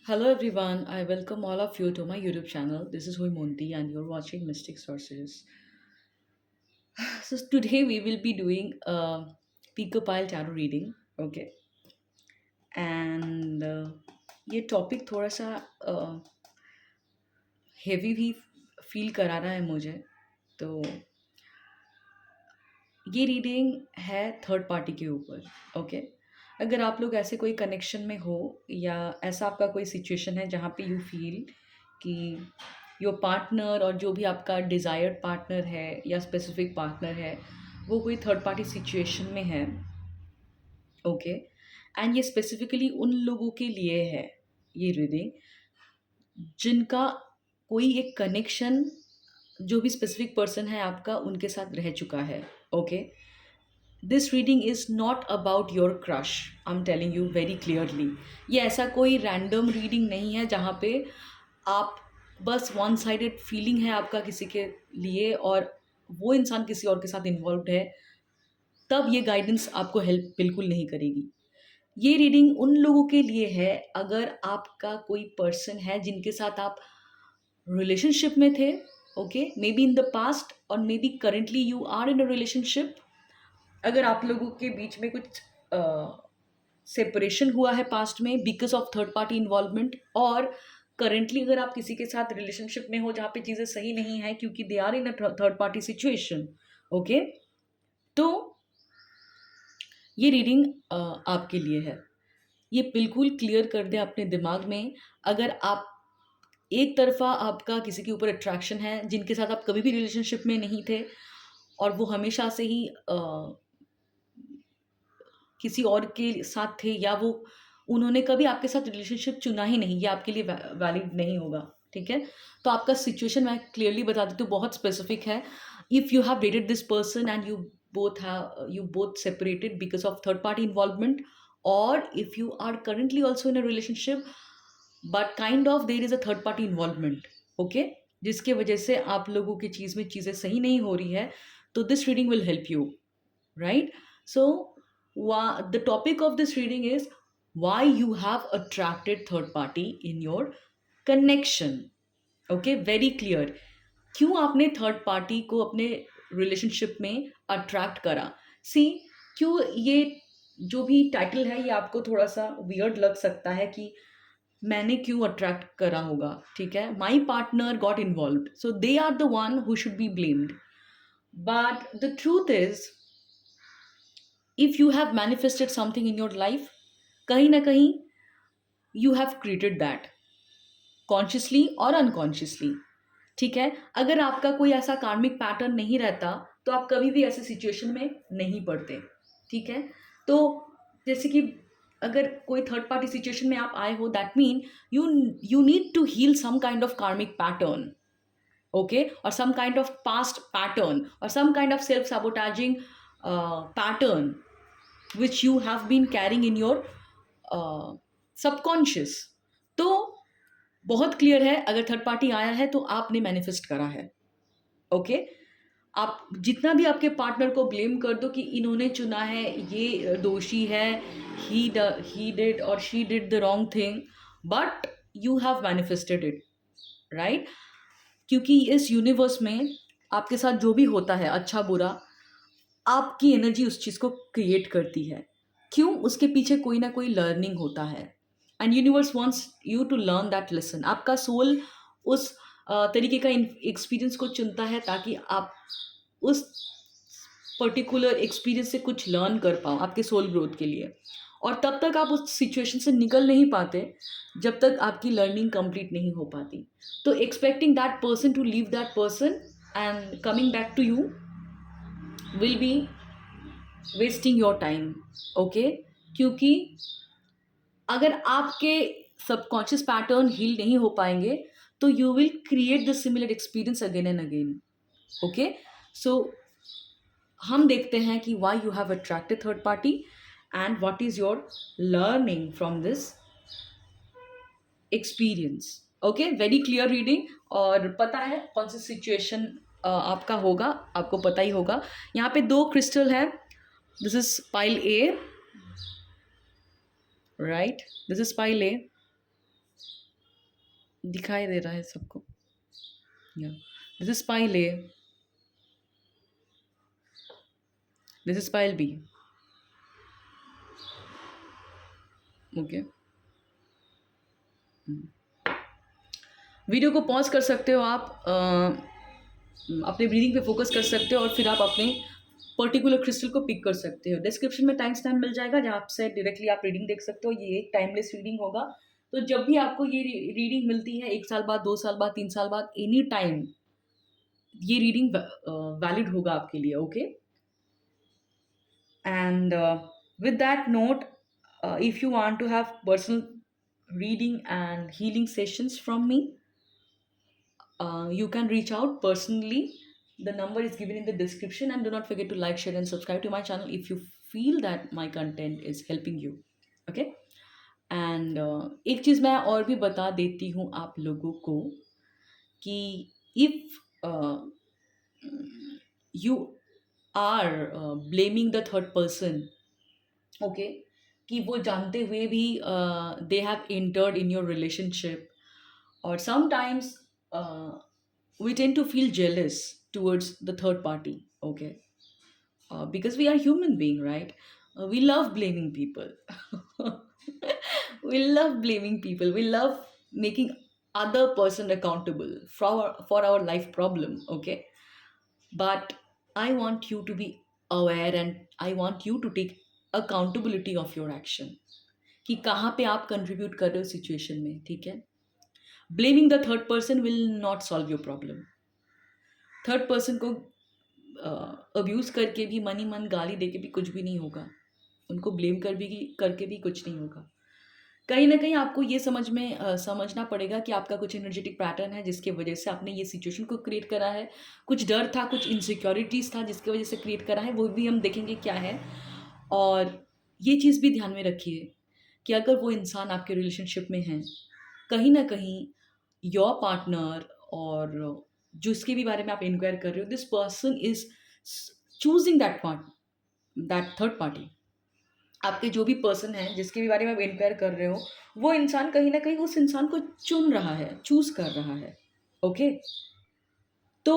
Hello everyone, I welcome all of you to my YouTube channel. This is Monti and you're watching Mystic Sorceress. So today we will be doing a Pico Pile Tarot reading, okay? And ये topic थोड़ा सा heavy भी feel करा रहा है मुझे। तो ये रीडिंग है थर्ड पार्टी के ऊपर, ओके? अगर आप लोग ऐसे कोई कनेक्शन में हो या ऐसा आपका कोई सिचुएशन है जहाँ पे यू फील कि योर पार्टनर और जो भी आपका डिज़ायर्ड पार्टनर है या स्पेसिफिक पार्टनर है वो कोई थर्ड पार्टी सिचुएशन में है, ओके? एंड ये स्पेसिफिकली उन लोगों के लिए है ये रीडिंग जिनका कोई एक कनेक्शन जो भी स्पेसिफिक पर्सन है आपका उनके साथ रह चुका है, okay? This reading is not about your crush, I am telling you very clearly. ये ऐसा कोई रैंडम रीडिंग नहीं है जहाँ पे आप बस वन साइडेड फीलिंग है आपका किसी के लिए और वो इंसान किसी और के साथ इन्वॉल्व है, तब ये गाइडेंस आपको हेल्प बिल्कुल नहीं करेगी। ये रीडिंग उन लोगों के लिए है अगर आपका कोई पर्सन है जिनके साथ आप रिलेशनशिप में थे, okay? Maybe in the past और maybe currently you are in a relationship. अगर आप लोगों के बीच में कुछ सेपरेशन हुआ है पास्ट में because of third party involvement, और करेंटली अगर आप किसी के साथ रिलेशनशिप में हो जहाँ पे चीज़ें सही नहीं है क्योंकि they are in a third party situation, okay? तो ये रीडिंग आपके लिए है। ये बिल्कुल क्लियर कर दें अपने दिमाग में। अगर आप एक तरफा आपका किसी के ऊपर अट्रैक्शन है जिनके साथ आप कभी भी रिलेशनशिप में नहीं थे और वो हमेशा से ही किसी और के साथ थे या वो उन्होंने कभी आपके साथ रिलेशनशिप चुना ही नहीं, ये आपके लिए वैलिड नहीं होगा, ठीक है? तो आपका सिचुएशन मैं क्लियरली बता देती हूँ, बहुत स्पेसिफिक है। If you have dated this person and you both separated because of third party involvement, और if you are currently also in a relationship but kind of there is a third party involvement, okay? जिसके वजह से आप लोगों की चीज़ में चीज़ें सही नहीं हो रही है, तो this reading will help you, right? So, the topic of this reading is why you have attracted third party in your connection. Okay, very clear. क्यों आपने थर्ड पार्टी को अपने रिलेशनशिप में अट्रैक्ट करा? सी, क्यों ये जो भी टाइटल है ये आपको थोड़ा सा वियर्ड लग सकता है कि मैंने क्यों अट्रैक्ट करा होगा, ठीक है? My partner got involve, so they are the one who should be blamed. But the truth is, if you have manifested something in your life, कहीं ना कहीं you have created that consciously और unconsciously, ठीक है? अगर आपका कोई ऐसा कार्मिक पैटर्न नहीं रहता तो आप कभी भी ऐसे सिचुएशन में नहीं पड़ते, ठीक है? तो जैसे कि अगर कोई थर्ड पार्टी सिचुएशन में आप आए हो, that mean you you need to heal some kind of karmic pattern, okay? और some kind of past pattern और some kind of self sabotaging pattern which you have been carrying in your subconscious. तो बहुत clear है, अगर third party आया है तो आपने मैनिफेस्ट करा है, ओके? आप जितना भी आपके पार्टनर को ब्लेम कर दो कि इन्होंने चुना है, ये दोषी है, ही डिड और she did the wrong thing, but you have manifested it, right? क्योंकि इस यूनिवर्स में आपके साथ जो भी होता है अच्छा बुरा, आपकी एनर्जी उस चीज़ को क्रिएट करती है। क्यों? उसके पीछे कोई ना कोई लर्निंग होता है and universe wants you to learn that lesson. आपका सोल उस तरीके का एक्सपीरियंस को चुनता है ताकि आप उस पर्टिकुलर एक्सपीरियंस से कुछ लर्न कर पाओ आपके सोल ग्रोथ के लिए। और तब तक आप उस सिचुएशन से निकल नहीं पाते जब तक आपकी लर्निंग कंप्लीट नहीं हो पाती। तो expecting that person to leave that person and coming back to you will be wasting your time, okay? क्योंकि अगर आपके सबकॉन्शियस पैटर्न हील नहीं हो पाएंगे तो you will create the similar experience again and again, okay? So हम देखते हैं कि why you have attracted third party and what is your learning from this experience, okay? Very clear reading, और पता है कौन सी सिचुएशन आपका होगा, आपको पता ही होगा। यहाँ पे दो क्रिस्टल है, this is pile A, right? This is pile A, दिखाई दे रहा है सबको? या this is pile A, this is pile B. Okay, video को पॉज कर सकते हो आप, अपने ब्रीदिंग पे फोकस कर सकते हो और फिर आप अपने पर्टिकुलर क्रिस्टल को पिक कर सकते हो। डिस्क्रिप्शन में टाइम स्टैम्प मिल जाएगा जहाँ से डायरेक्टली आप रीडिंग देख सकते हो। ये एक टाइमलेस रीडिंग होगा, तो जब भी आपको ये रीडिंग मिलती है, 1 साल बाद, 2 साल बाद, 3 साल बाद, एनी टाइम ये रीडिंग वैलिड होगा आपके लिए। Okay, and with that note, if you want to have personal reading and healing sessions from me, you can reach out personally. The number is given in the description, and do not forget to like, share and subscribe to my channel if you feel that my content is helping you. Okay, and एक चीज़ मैं और भी बता देती हूँ आप लोगों को कि if you are blaming the third person, okay, कि वो जानते हुए भी they have entered in your relationship, or sometimes we tend to feel jealous towards the third party. Okay, because we are human being, right? We love blaming people. We love blaming people, we love making other person accountable for our life problem. Okay, but I want you to be aware, and I want you to take accountability of your action, कि कहाँ पे आप contribute कर रहे हो situation में। ठीक है, blaming the third person will not solve your problem. Third person को अब्यूज़ करके भी, मनी मन गाली दे के भी कुछ भी नहीं होगा, उनको ब्लेम करके भी कुछ नहीं होगा। कहीं ना कहीं आपको ये समझना पड़ेगा कि आपका कुछ एनर्जेटिक पैटर्न है जिसके वजह से आपने ये सिचुएशन को क्रिएट करा है। कुछ डर था, कुछ इनसिक्योरिटीज़ था जिसकी वजह से क्रिएट करा है, वो भी हम देखेंगे क्या है। और ये चीज़ भी ध्यान में रखिए कि अगर वो इंसान आपके रिलेशनशिप में है, कहीं ना कहीं योर पार्टनर, और जिसके भी बारे में आप इंक्वायर कर रहे हो, this person is choosing that third party. आपके जो भी पर्सन है जिसके भी बारे में आप इंक्वायर कर रहे हो, वो इंसान कहीं ना कहीं उस इंसान को चुन रहा है, चूज कर रहा है। ओके, तो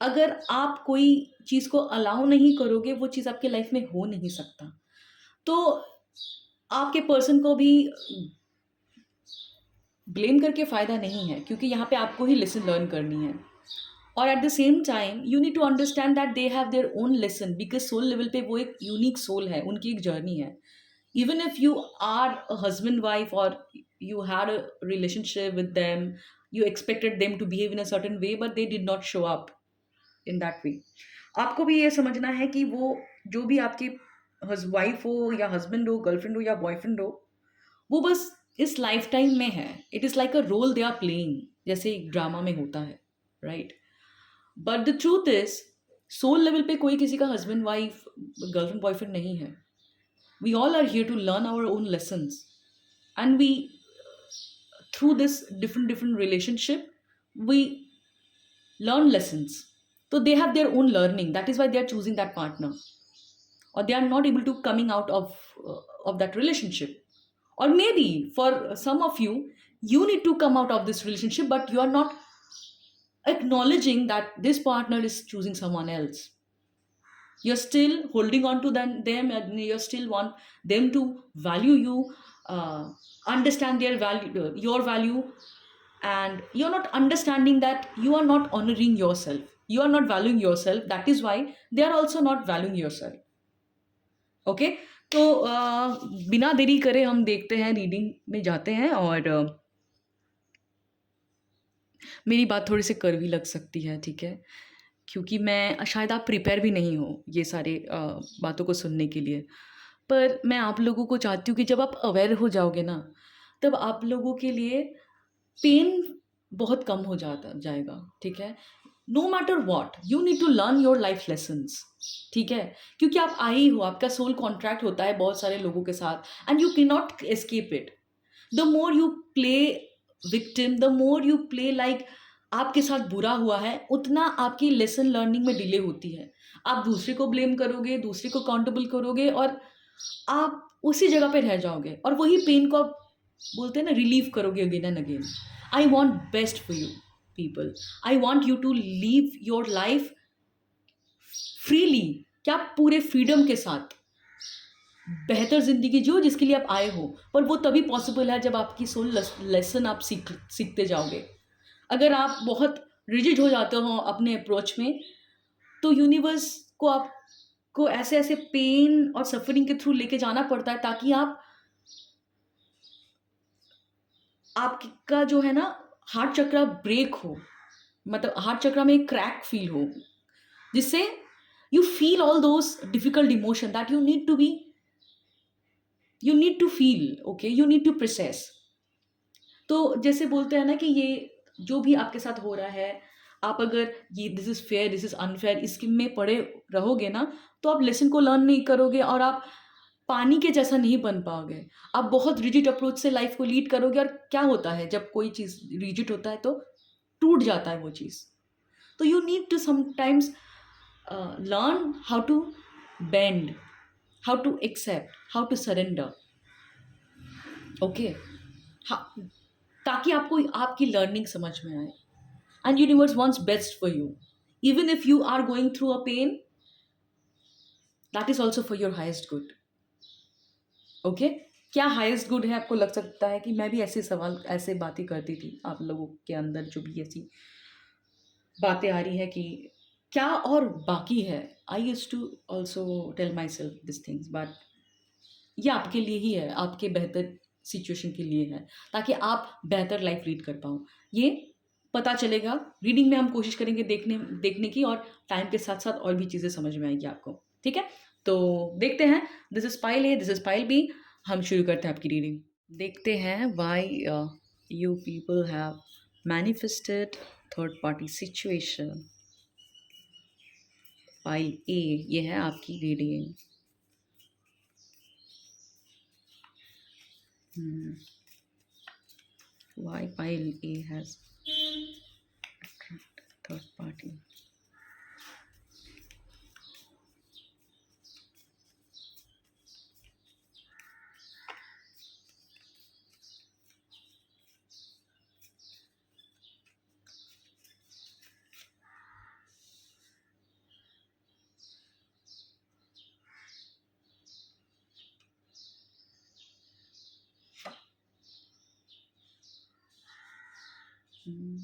अगर आप कोई चीज़ को अलाउ नहीं करोगे, वो चीज़ आपके लाइफ में हो नहीं सकता। तो आपके पर्सन को भी ब्लेम करके फ़ायदा नहीं है, क्योंकि यहाँ पे आपको ही लेसन लर्न करनी है। और at the same time you need to understand that they have their own lesson, because soul level पे वो एक यूनिक सोल है, उनकी एक जर्नी है। Even if you are a husband wife, और you had a relationship with them, you expected them to behave in a certain way, but they did not show up in that way. आपको भी ये समझना है कि वो जो भी आपके वाइफ हो या हस्बैंड हो, गर्लफ्रेंड हो या बॉयफ्रेंड हो, वो बस इस लाइफ टाइम में है। It is like a role they are playing, जैसे एक ड्रामा में होता है, right? But the truth is, soul level पे कोई किसी का हस्बैंड वाइफ, गर्लफ्रेंड बॉयफ्रेंड नहीं है। We all are here to learn our own lessons, and we through this different relationship, we learn lessons. So they have their own learning, that is why they are choosing that partner, or they are not able to coming out of that relationship. Or maybe for some of you, you need to come out of this relationship, but you are not acknowledging that this partner is choosing someone else. You're still holding on to them, and you still want them to value you, understand their value, your value, and you're not understanding that you are not honoring yourself, you are not valuing yourself. That is why they are also not valuing yourself. Okay, तो बिना देरी करे हम देखते हैं, reading में जाते हैं। और मेरी बात थोड़ी सी कड़वी लग सकती है, ठीक है, क्योंकि मैं शायद आप प्रिपेयर भी नहीं हो ये सारे बातों को सुनने के लिए। पर मैं आप लोगों को चाहती हूँ कि जब आप अवेयर हो जाओगे ना, तब आप लोगों के लिए पेन बहुत कम हो जाएगा। ठीक है, no matter what, you need to learn your life lessons. ठीक है, क्योंकि आप आए ही हो, आपका सोल कॉन्ट्रैक्ट होता है बहुत सारे लोगों के साथ, and you can not escape it. The more you play victim, the more you play like आपके साथ बुरा हुआ है, उतना आपकी लेसन लर्निंग में डिले होती है। आप दूसरे को ब्लेम करोगे, दूसरे को अकाउंटेबल करोगे, और आप उसी जगह पे रह जाओगे, और वही पेन को आप बोलते हैं ना, रिलीव करोगे again and again. I want best for you people, I want you to live your life freely, क्या पूरे फ्रीडम के साथ बेहतर ज़िंदगी जियो जिसके लिए आप आए हो। पर वो तभी पॉसिबल है जब आपकी सोल लेसन आप सीखते जाओगे। अगर आप बहुत रिजिड हो जाते हो अपने अप्रोच में, तो यूनिवर्स को आपको ऐसे ऐसे पेन और सफरिंग के थ्रू लेके जाना पड़ता है ताकि आपका जो है ना हार्ट चक्रा ब्रेक हो, मतलब हार्ट चक्रा में एक क्रैक फील हो, जिससे you feel all those difficult emotion that you need to feel, okay, you need to process. तो जैसे बोलते हैं ना कि ये जो भी आपके साथ हो रहा है, आप अगर ये this is fair, this is unfair, इसके में पड़े रहोगे ना, तो आप लेसन को लर्न नहीं करोगे और आप पानी के जैसा नहीं बन पाओगे। आप बहुत रिजिड अप्रोच से लाइफ को लीड करोगे, और क्या होता है जब कोई चीज़ रिजिड होता है तो टूट जाता है वो चीज़। तो you need to sometimes learn how to bend, how to accept, how to surrender, okay. हाँ, ताकि आपको आपकी लर्निंग समझ में आए। And universe wants best for you, even if you are going through a pain, that is also for your highest good, okay. क्या highest good है? आपको लग सकता है कि मैं भी ऐसे सवाल, ऐसे बातें करती थी, आप लोगों के अंदर जो भी ऐसी बातें आ रही है कि क्या और बाकी है। I use to also tell myself this things, but ये आपके लिए ही है, आपके बेहतर सिचुएशन के लिए है, ताकि आप बेहतर लाइफ लीड कर पाओ। ये पता चलेगा रीडिंग में, हम कोशिश करेंगे देखने देखने की, और टाइम के साथ साथ और भी चीज़ें समझ में आएगी आपको, ठीक है। तो देखते हैं, this is pile A, this is pile B. हम शुरू करते हैं आपकी रीडिंग। देखते हैं why you people have manifested third party situation. Pile A, ये है आपकी reading. Why pile A has attract third party? Hmm.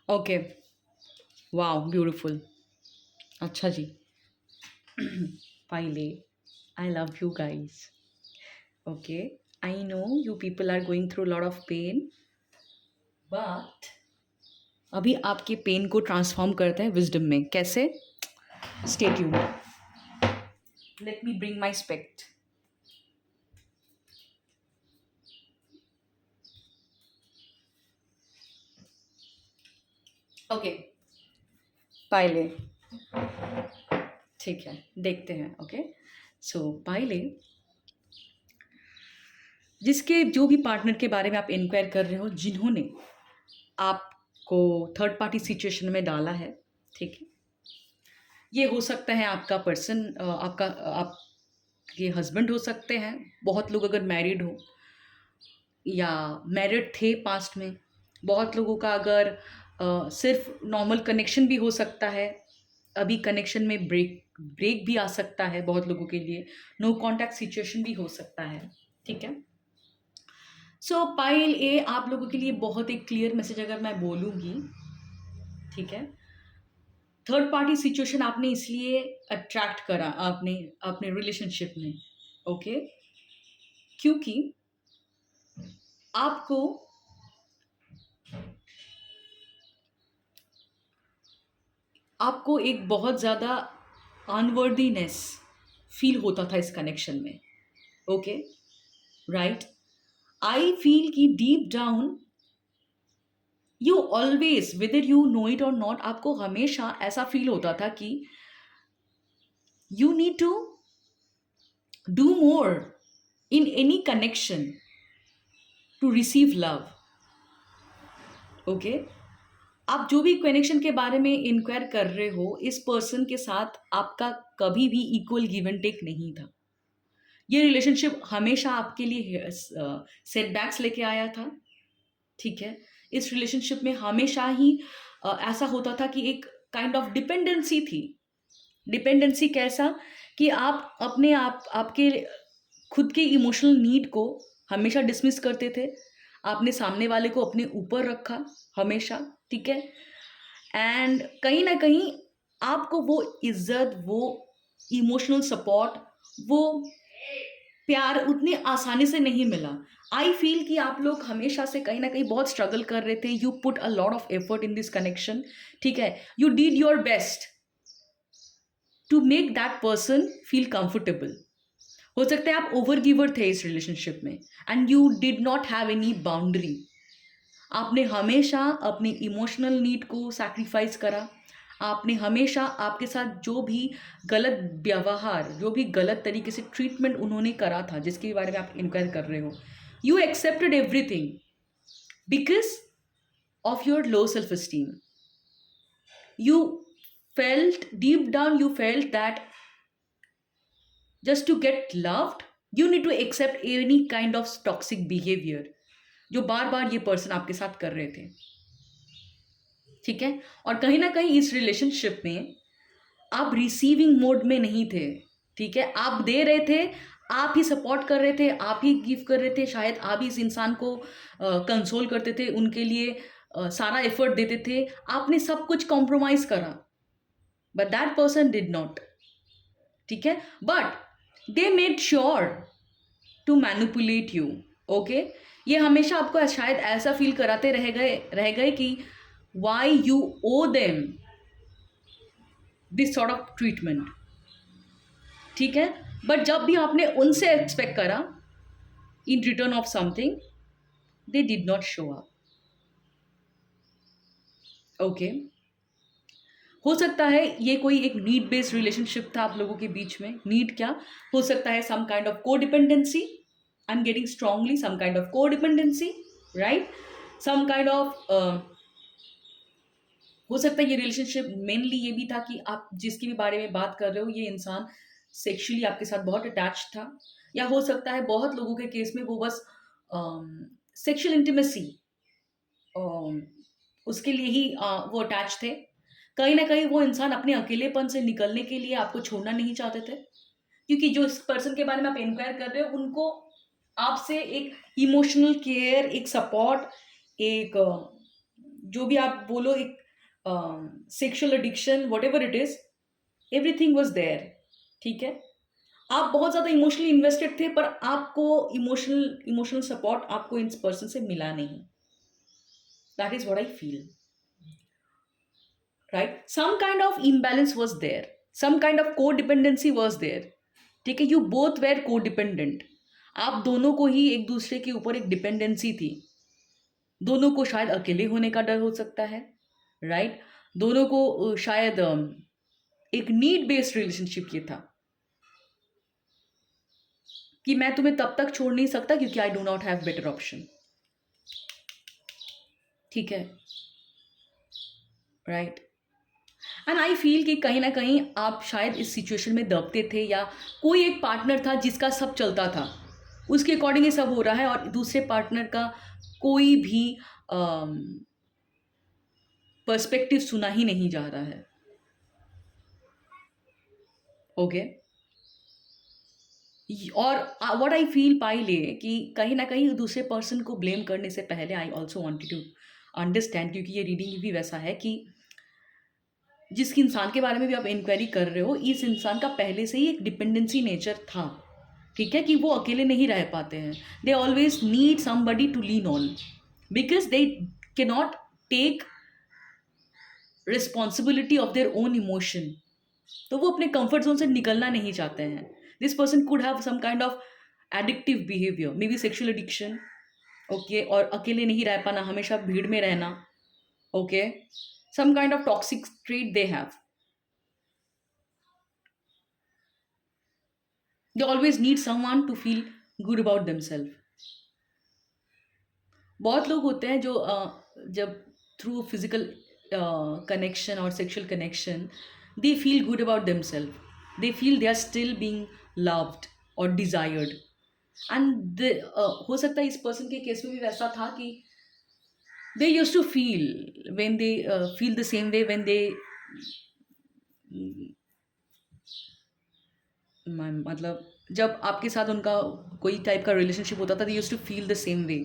Okay, wow, beautiful. अच्छा जी। Pile A, I love you guys, okay. I know you people are going through lot of pain, but अभी आपके pen को transform करते हैं wisdom में। कैसे? Stay tuned, let me bring my aspect. Okay pile A, ठीक है, देखते हैं। ओके, सो पाइले, जिसके जो भी पार्टनर के बारे में आप इंक्वायर कर रहे हो, जिन्होंने आपको थर्ड पार्टी सिचुएशन में डाला है, ठीक है? ये हो सकता है आपका पर्सन, आपके हस्बैंड हो सकते हैं, बहुत लोग अगर मैरिड हो या मैरिड थे पास्ट में, बहुत लोगों का अगर सिर्फ नॉर्मल कनेक्शन भी हो सकता है, अभी कनेक्शन में ब्रेक ब्रेक भी आ सकता है बहुत लोगों के लिए, नो कॉन्टैक्ट सिचुएशन भी हो सकता है, ठीक है? सो पाइल ए आप लोगों के लिए बहुत एक क्लियर मैसेज अगर मैं बोलूँगी, ठीक है? थर्ड पार्टी सिचुएशन आपने इसलिए अट्रैक्ट करा आपने अपने रिलेशनशिप में, ओके? क्योंकि आपको आपको एक बहुत ज़्यादा अनवर्दीनेस फील होता था इस कनेक्शन में, ओके? राइट? आई फील कि deep down you always, whether you know it or not, आपको हमेशा ऐसा फील होता था कि you need to do more in any connection to receive love, okay? आप जो भी कनेक्शन के बारे में इंक्वायर कर रहे हो, इस पर्सन के साथ आपका कभी भी इक्वल गिव एंड टेक नहीं था। ये रिलेशनशिप हमेशा आपके लिए सेटबैक्स लेके आया था, ठीक है? इस रिलेशनशिप में हमेशा ही ऐसा होता था कि एक काइंड ऑफ डिपेंडेंसी थी। डिपेंडेंसी कैसा कि आप अपने आप आपके खुद के इमोशनल नीड को हमेशा डिसमिस करते थे। आपने सामने वाले को अपने ऊपर रखा हमेशा, ठीक है? एंड कहीं न कहीं आपको वो इज़्ज़त, वो इमोशनल सपोर्ट, वो प्यार उतनी आसानी से नहीं मिला। आई फ़ील कि आप लोग हमेशा से कहीं न कहीं बहुत स्ट्रगल कर रहे थे। You put a lot of effort in this connection, ठीक है? You did your best to make that person feel comfortable. हो सकता है आप ओवर गिवर थे इस रिलेशनशिप में and you did not have any boundary. आपने हमेशा अपनी इमोशनल नीड को सैक्रिफाइस करा। आपने हमेशा आपके साथ जो भी गलत व्यवहार, जो भी गलत तरीके से ट्रीटमेंट उन्होंने करा था, जिसके बारे में आप इंक्वायर कर रहे हो, you accepted everything because of your low self esteem. You felt deep down, you felt that just to get loved, you need to accept any kind of toxic behavior जो बार बार ये पर्सन आपके साथ कर रहे थे, ठीक है? और कहीं ना कहीं इस रिलेशनशिप में आप रिसीविंग मोड में नहीं थे, ठीक है? आप दे रहे थे, आप ही सपोर्ट कर रहे थे, आप ही गिव कर रहे थे, शायद आप ही इस इंसान को कंसोल करते थे, उनके लिए सारा एफर्ट देते थे, आपने सब कुछ कॉम्प्रोमाइज करा, but that person did not, ठीक है? But they made sure to manipulate you, okay? ये हमेशा आपको शायद ऐसा फील कराते रह गए कि why you owe them this sort of treatment, ठीक है? बट जब भी आपने उनसे एक्सपेक्ट करा in return of something, they did not show up, okay? हो सकता है ये कोई एक नीड बेस्ड रिलेशनशिप था आप लोगों के बीच में। नीड क्या हो सकता है? Some kind of codependency, I am getting strongly some kind of codependency, right? Some kind of हो सकता है ये रिलेशनशिप मेनली ये भी था कि आप जिसके भी बारे में बात कर रहे हो, ये इंसान सेक्सुअली आपके साथ बहुत अटैच था, या हो सकता है बहुत लोगों के केस में वो बस सेक्सुअल इंटीमेसी उसके लिए ही वो अटैच थे। कहीं ना कहीं वो इंसान अपने अकेलेपन से निकलने के लिए आपको छोड़ना नहीं चाहते थे, क्योंकि जो इस पर्सन के बारे में आप इंक्वायर कर रहे हो, उनको आपसे एक इमोशनल केयर, एक सपोर्ट, एक जो भी आप बोलो, एक sexual addiction, whatever it is, everything was there, ठीक है? आप बहुत ज़्यादा इमोशनली इन्वेस्टेड थे, पर आपको इमोशनल सपोर्ट आपको इस पर्सन से मिला नहीं। That is what I feel, right? Some kind of imbalance was there, some kind of codependency was there, ठीक है? यू बोथ वेर कोडिपेंडेंट, आप दोनों को ही एक दूसरे के ऊपर एक डिपेंडेंसी थी। दोनों को शायद अकेले होने का डर हो सकता है, राइट? दोनों को शायद एक नीड बेस्ड रिलेशनशिप ये था कि मैं तुम्हें तब तक छोड़ नहीं सकता क्योंकि I do not have better option. ठीक है, राइट। एंड आई फील कि कहीं ना कहीं आप शायद इस सिचुएशन में दबते थे, या कोई एक पार्टनर था जिसका सब चलता था, उसके अकॉर्डिंग ही सब हो रहा है, और दूसरे पार्टनर का कोई भी पर्सपेक्टिव सुना ही नहीं जा रहा है। ओके। और व्हाट आई फील पाइले कि कहीं ना कहीं दूसरे पर्सन को ब्लेम करने से पहले I also wanted to understand, क्योंकि ये रीडिंग भी वैसा है कि जिस इंसान के बारे में भी आप इंक्वायरी कर रहे हो, इस इंसान का पहले से ही एक डिपेंडेंसी नेचर था। ठीक है, कि वो अकेले नहीं रह पाते हैं, they always need somebody to lean on, because they can not take responsibility of their own emotion. तो वो अपने कंफर्ट जोन से निकलना नहीं चाहते हैं। This person could have some kind of addictive behaviour, maybe sexual addiction, okay, और अकेले नहीं रह पाना, हमेशा भीड़ में रहना, okay, some kind of toxic trait they have. They always need someone to feel good about themselves. बहुत लोग होते हैं जो जब थ्रू फिजिकल कनेक्शन और sexual connection they feel good about themselves, they feel they are still being loved और desired. And हो सकता है इस पर्सन के केस में भी वैसा था कि they used to feel when they feel the same way when they मतलब जब आपके साथ उनका कोई टाइप का रिलेशनशिप होता था, they used to feel the same way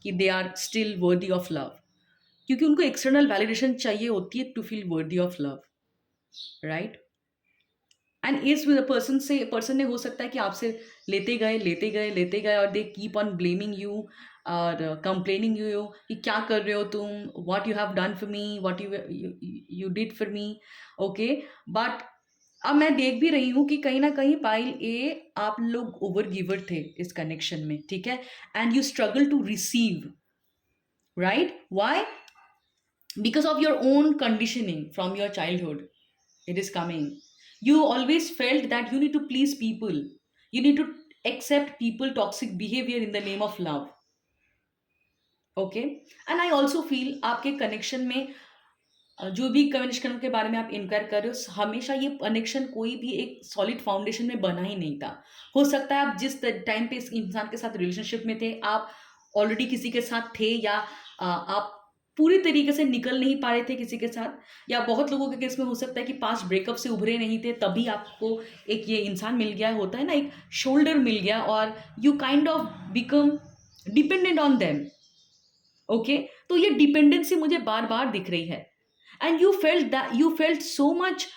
कि they are still worthy of love, क्योंकि उनको एक्सटर्नल वैलिडेशन चाहिए होती है to feel worthy of love, right. And इस पर्सन ने हो सकता है कि आपसे लेते गए और they keep on blaming you और कंप्लेनिंग यू कि क्या कर रहे हो तुम, what you have done for me, what you did for me, okay. But अब मैं देख भी रही हूँ कि कहीं ना कहीं पाइल ए आप लोग ओवर गिवर थे इस कनेक्शन में, ठीक है, and you struggle to receive, right. Why? Because of your own conditioning from your childhood it is coming. You always felt that you need to please people, you need to accept people toxic behavior in the name of love, okay. And I also feel आपके connection में जो भी connection के बारे में आप enquire कर रहे हो, हमेशा ये कनेक्शन कोई भी एक सॉलिड फाउंडेशन में बना ही नहीं था। हो सकता है आप जिस टाइम पे इस इंसान के साथ रिलेशनशिप में थे, आप ऑलरेडी किसी के साथ थे, या आप पूरी तरीके से निकल नहीं पा रहे थे किसी के साथ, या बहुत लोगों के केस में हो सकता है कि पास्ट ब्रेकअप से उभरे नहीं थे, तभी आपको एक ये इंसान मिल गया, होता है ना, एक शोल्डर मिल गया, और you kind of become dependent on them, okay. तो ये डिपेंडेंसी मुझे बार बार दिख रही है, and you felt so much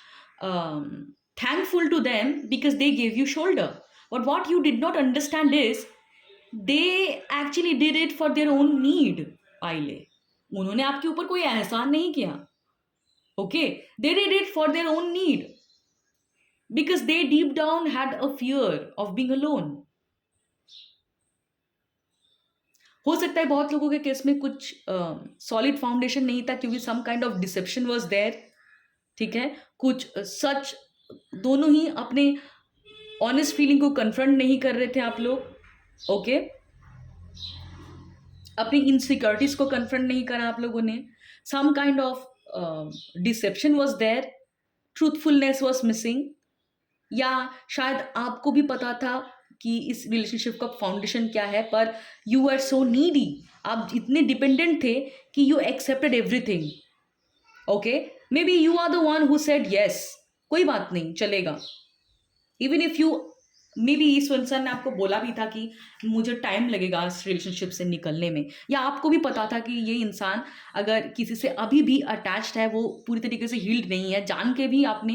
thankful to them because they gave you shoulder, but what you did not understand is they actually did it for their own need. पाइले उन्होंने आपके ऊपर कोई एहसान नहीं किया, okay, they did it for their own need because they deep down had a fear of being alone. हो सकता है बहुत लोगों के केस में कुछ सॉलिड फाउंडेशन नहीं था, क्योंकि some kind of deception was there, ठीक है, कुछ सच दोनों ही अपने ऑनेस्ट फीलिंग को कन्फ्रंट नहीं कर रहे थे आप लोग, ओके, अपनी इनसिक्योरिटीज को कन्फ्रंट नहीं करा आप लोगों ने, some kind of deception was there, truthfulness was missing, या शायद आपको भी पता था कि इस रिलेशनशिप का फाउंडेशन क्या है, पर यू आर सो नीडी, आप इतने डिपेंडेंट थे कि you accepted everything, okay. Maybe you are the one who said yes, कोई बात नहीं चलेगा, even if you may be इस इंसान ने आपको बोला भी था कि मुझे टाइम लगेगा इस रिलेशनशिप से निकलने में, या आपको भी पता था कि ये इंसान अगर किसी से अभी भी अटैच्ड है, वो पूरी तरीके से हील्ड नहीं है, जान के भी आपने,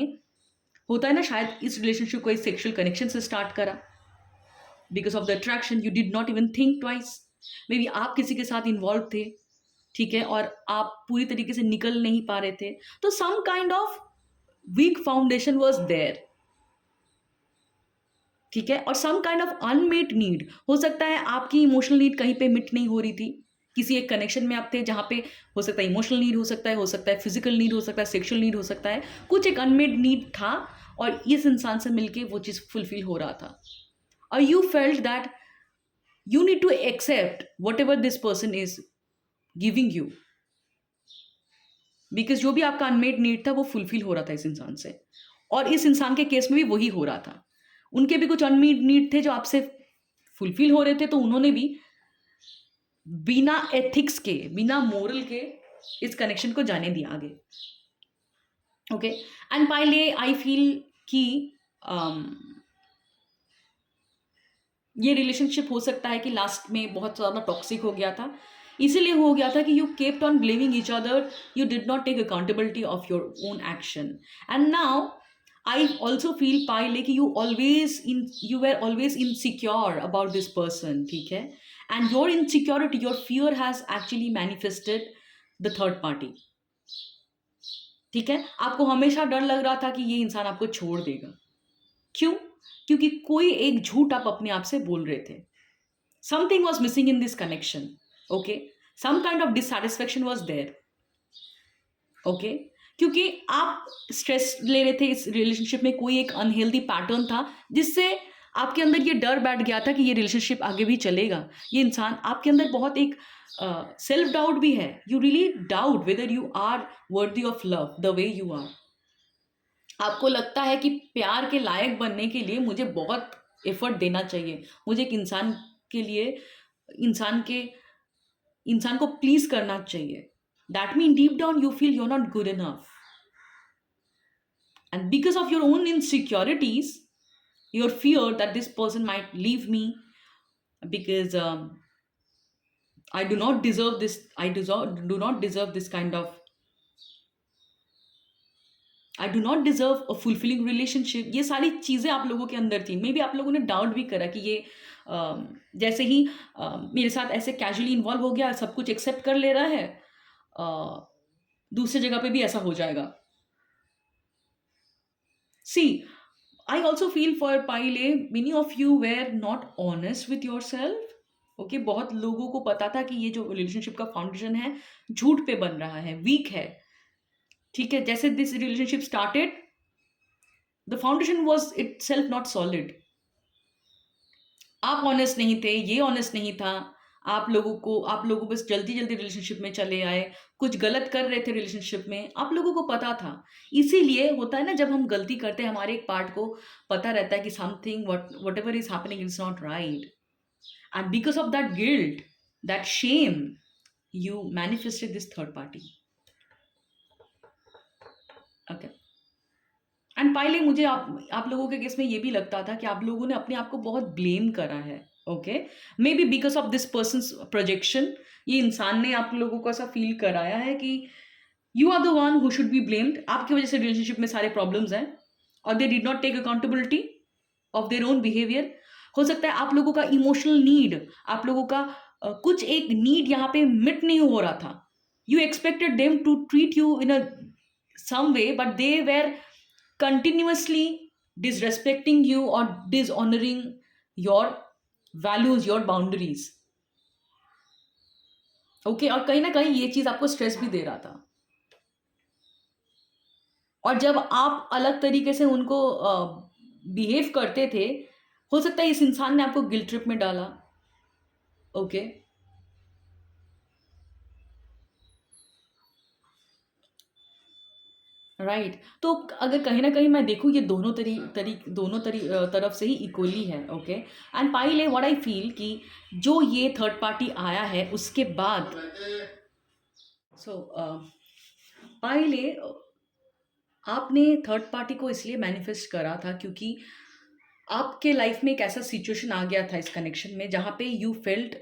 होता है ना, शायद इस रिलेशनशिप को एक सेक्सुअल कनेक्शन से स्टार्ट करा, because of the attraction you did not even think twice. May be आप किसी के साथ इन्वॉल्व थे, ठीक है, और आप पूरी तरीके से निकल नहीं पा रहे थे, तो some kind of weak foundation was there, ठीक है, और some kind of unmet need, हो सकता है आपकी इमोशनल नीड कहीं पे मिट नहीं हो रही थी, किसी एक कनेक्शन में आप थे जहाँ पे हो सकता है इमोशनल नीड हो सकता है फिजिकल नीड हो सकता है, सेक्सुअल नीड हो सकता है, कुछ एक अनमेट नीड था, और इस इंसान से मिलके वो चीज़ फुलफिल हो रहा था। or you felt that you need to accept whatever this person is giving you, because जो भी आपका अनमेड नीड था वो फुलफिल हो रहा था इस इंसान से, और इस इंसान के केस में भी वही हो रहा था। उनके भी कुछ अनमेड नीड थे जो आपसे फुलफिल हो रहे थे, तो उन्होंने भी बिना एथिक्स के, बिना मोरल के इस कनेक्शन को जाने दिया आगे। ओके, एंड पहले आई फील कि ये रिलेशनशिप हो सकता है कि लास्ट में बहुत ज़्यादा टॉक्सिक हो गया था, इसीलिए हो गया था कि you kept on blaming each other, you did not take accountability of your own action. And now I also feel pile A कि you were always insecure about this person, ठीक है, and your insecurity, your fear has actually manifested the third party, ठीक है। आपको हमेशा डर लग रहा था कि ये इंसान आपको छोड़ देगा। क्यों? क्योंकि कोई एक झूठ आप अपने आप से बोल रहे थे। Something was missing in this connection, okay, some kind of dissatisfaction was there, okay, क्योंकि आप स्ट्रेस ले रहे थे इस रिलेशनशिप में, कोई एक अनहेल्दी पैटर्न था जिससे आपके अंदर ये डर बैठ गया था कि ये रिलेशनशिप आगे भी चलेगा। ये इंसान आपके अंदर बहुत एक सेल्फ डाउट भी है, you really doubt whether you are worthy of love the way you are. आपको लगता है कि प्यार के लायक बनने के लिए मुझे बहुत एफर्ट देना चाहिए, मुझे एक इंसान के लिए इंसान को प्लीज करना चाहिए। That mean deep down you feel you are not good enough, and because of your own insecurities, your fear that this person might leave me because I do not deserve this, do not deserve this kind of, I do not deserve a fulfilling relationship। ये सारी चीज़ें आप लोगों के अंदर थी। May be आप लोगों ने डाउट भी करा कि ये जैसे ही मेरे साथ ऐसे कैजुअली इन्वॉल्व हो गया, सब कुछ एक्सेप्ट कर ले रहा है, दूसरी जगह पे भी ऐसा हो जाएगा। सी, आई ऑल्सो फील फॉर पाइले many of you were not honest with your self, okay. बहुत लोगों को पता था कि ये जो रिलेशनशिप का फाउंडेशन है झूठ पे बन रहा है, वीक है, ठीक है। जैसे this relationship started, the foundation was it self not solid. आप ऑनेस्ट नहीं थे, ये ऑनेस्ट नहीं था, आप लोगों बस जल्दी जल्दी रिलेशनशिप में चले आए, कुछ गलत कर रहे थे रिलेशनशिप में, आप लोगों को पता था। इसीलिए होता है ना, जब हम गलती करते हैं हमारे एक पार्ट को पता रहता है कि something what ever is happening is not right, and because of that guilt, that shame, you manifested this third party, okay। And पहले मुझे आप लोगों के केस में ये भी लगता था कि आप लोगों ने अपने आप को बहुत ब्लेम करा है, okay, may be because of this persons projection. ये इंसान ने आप लोगों को ऐसा फील कराया है कि you are the one who should be blamed, आपकी वजह से रिलेशनशिप में सारे प्रॉब्लम्स हैं, और they did not take accountability of their own behaviour. हो सकता है आप लोगों का इमोशनल नीड, आप लोगों का कुछ एक नीड यहाँ पे मिट नहीं हो रहा था। You expected them to treat you in a some way, but they were continuously disrespecting you और dishonouring your values, your boundaries, okay. और कहीं ना कहीं ये चीज आपको स्ट्रेस भी दे रहा था, और जब आप अलग तरीके से उनको बिहेव करते थे, हो सकता है इस इंसान ने आपको गिल्ट ट्रिप में डाला, ओके। राइट, तो अगर कहीं ना कहीं मैं देखूँ ये दोनों तरफ से ही इक्वली है, ओके। एंड पाइले व्हाट आई फील कि जो ये थर्ड पार्टी आया है उसके बाद, सो पाइले आपने थर्ड पार्टी को इसलिए मैनिफेस्ट करा था क्योंकि आपके लाइफ में एक ऐसा सिचुएशन आ गया था इस कनेक्शन में जहाँ पे यू फेल्ट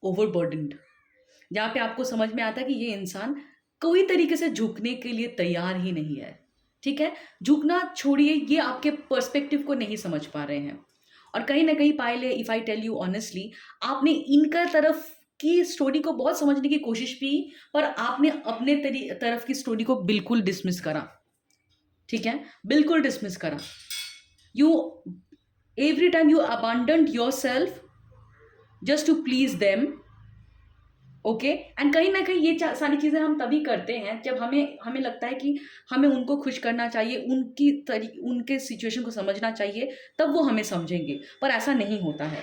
ओवरबर्डन्ड, जहाँ पे आपको समझ में आता कि ये इंसान कोई तरीके से झुकने के लिए तैयार ही नहीं है, ठीक है। झुकना छोड़िए, ये आपके पर्सपेक्टिव को नहीं समझ पा रहे हैं। और कहीं ना कहीं pile A, if I tell you honestly, आपने इनका तरफ की स्टोरी को बहुत समझने की कोशिश की, पर आपने अपने तरफ की स्टोरी को बिल्कुल डिसमिस करा, ठीक है, बिल्कुल डिसमिस करा। You every time you abandoned yourself just to please them, okay. And कहीं ना कहीं ये सारी चीज़ें हम तभी करते हैं जब हमें हमें लगता है कि हमें उनको खुश करना चाहिए, उनके सिचुएशन को समझना चाहिए, तब वो हमें समझेंगे, पर ऐसा नहीं होता है।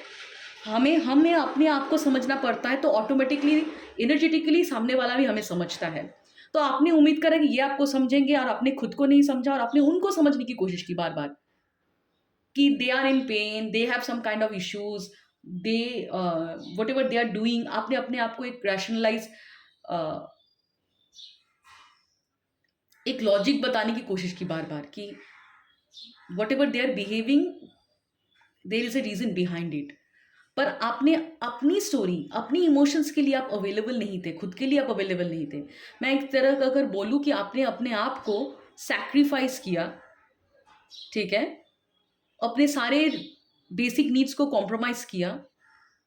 हमें हमें अपने आप को समझना पड़ता है, तो ऑटोमेटिकली एनर्जेटिकली सामने वाला भी हमें समझता है। तो आपने उम्मीद करा कि ये आपको समझेंगे और आपने खुद को नहीं समझा और आपने उनको समझने की कोशिश की बार बार कि they are in pain, they have some kind of issues, they whatever they are doing, आपने अपने आप को एक रैशनलाइज, एक लॉजिक बताने की कोशिश की बार बार कि whatever they are behaving, there is a reason behind it. पर आपने अपनी स्टोरी, अपनी इमोशंस के लिए आप अवेलेबल नहीं थे, खुद के लिए आप अवेलेबल नहीं थे। मैं एक तरह का अगर बोलूँ कि आपने अपने आप को सैक्रिफाइस किया, ठीक है, अपने सारे बेसिक नीड्स को कॉम्प्रोमाइज किया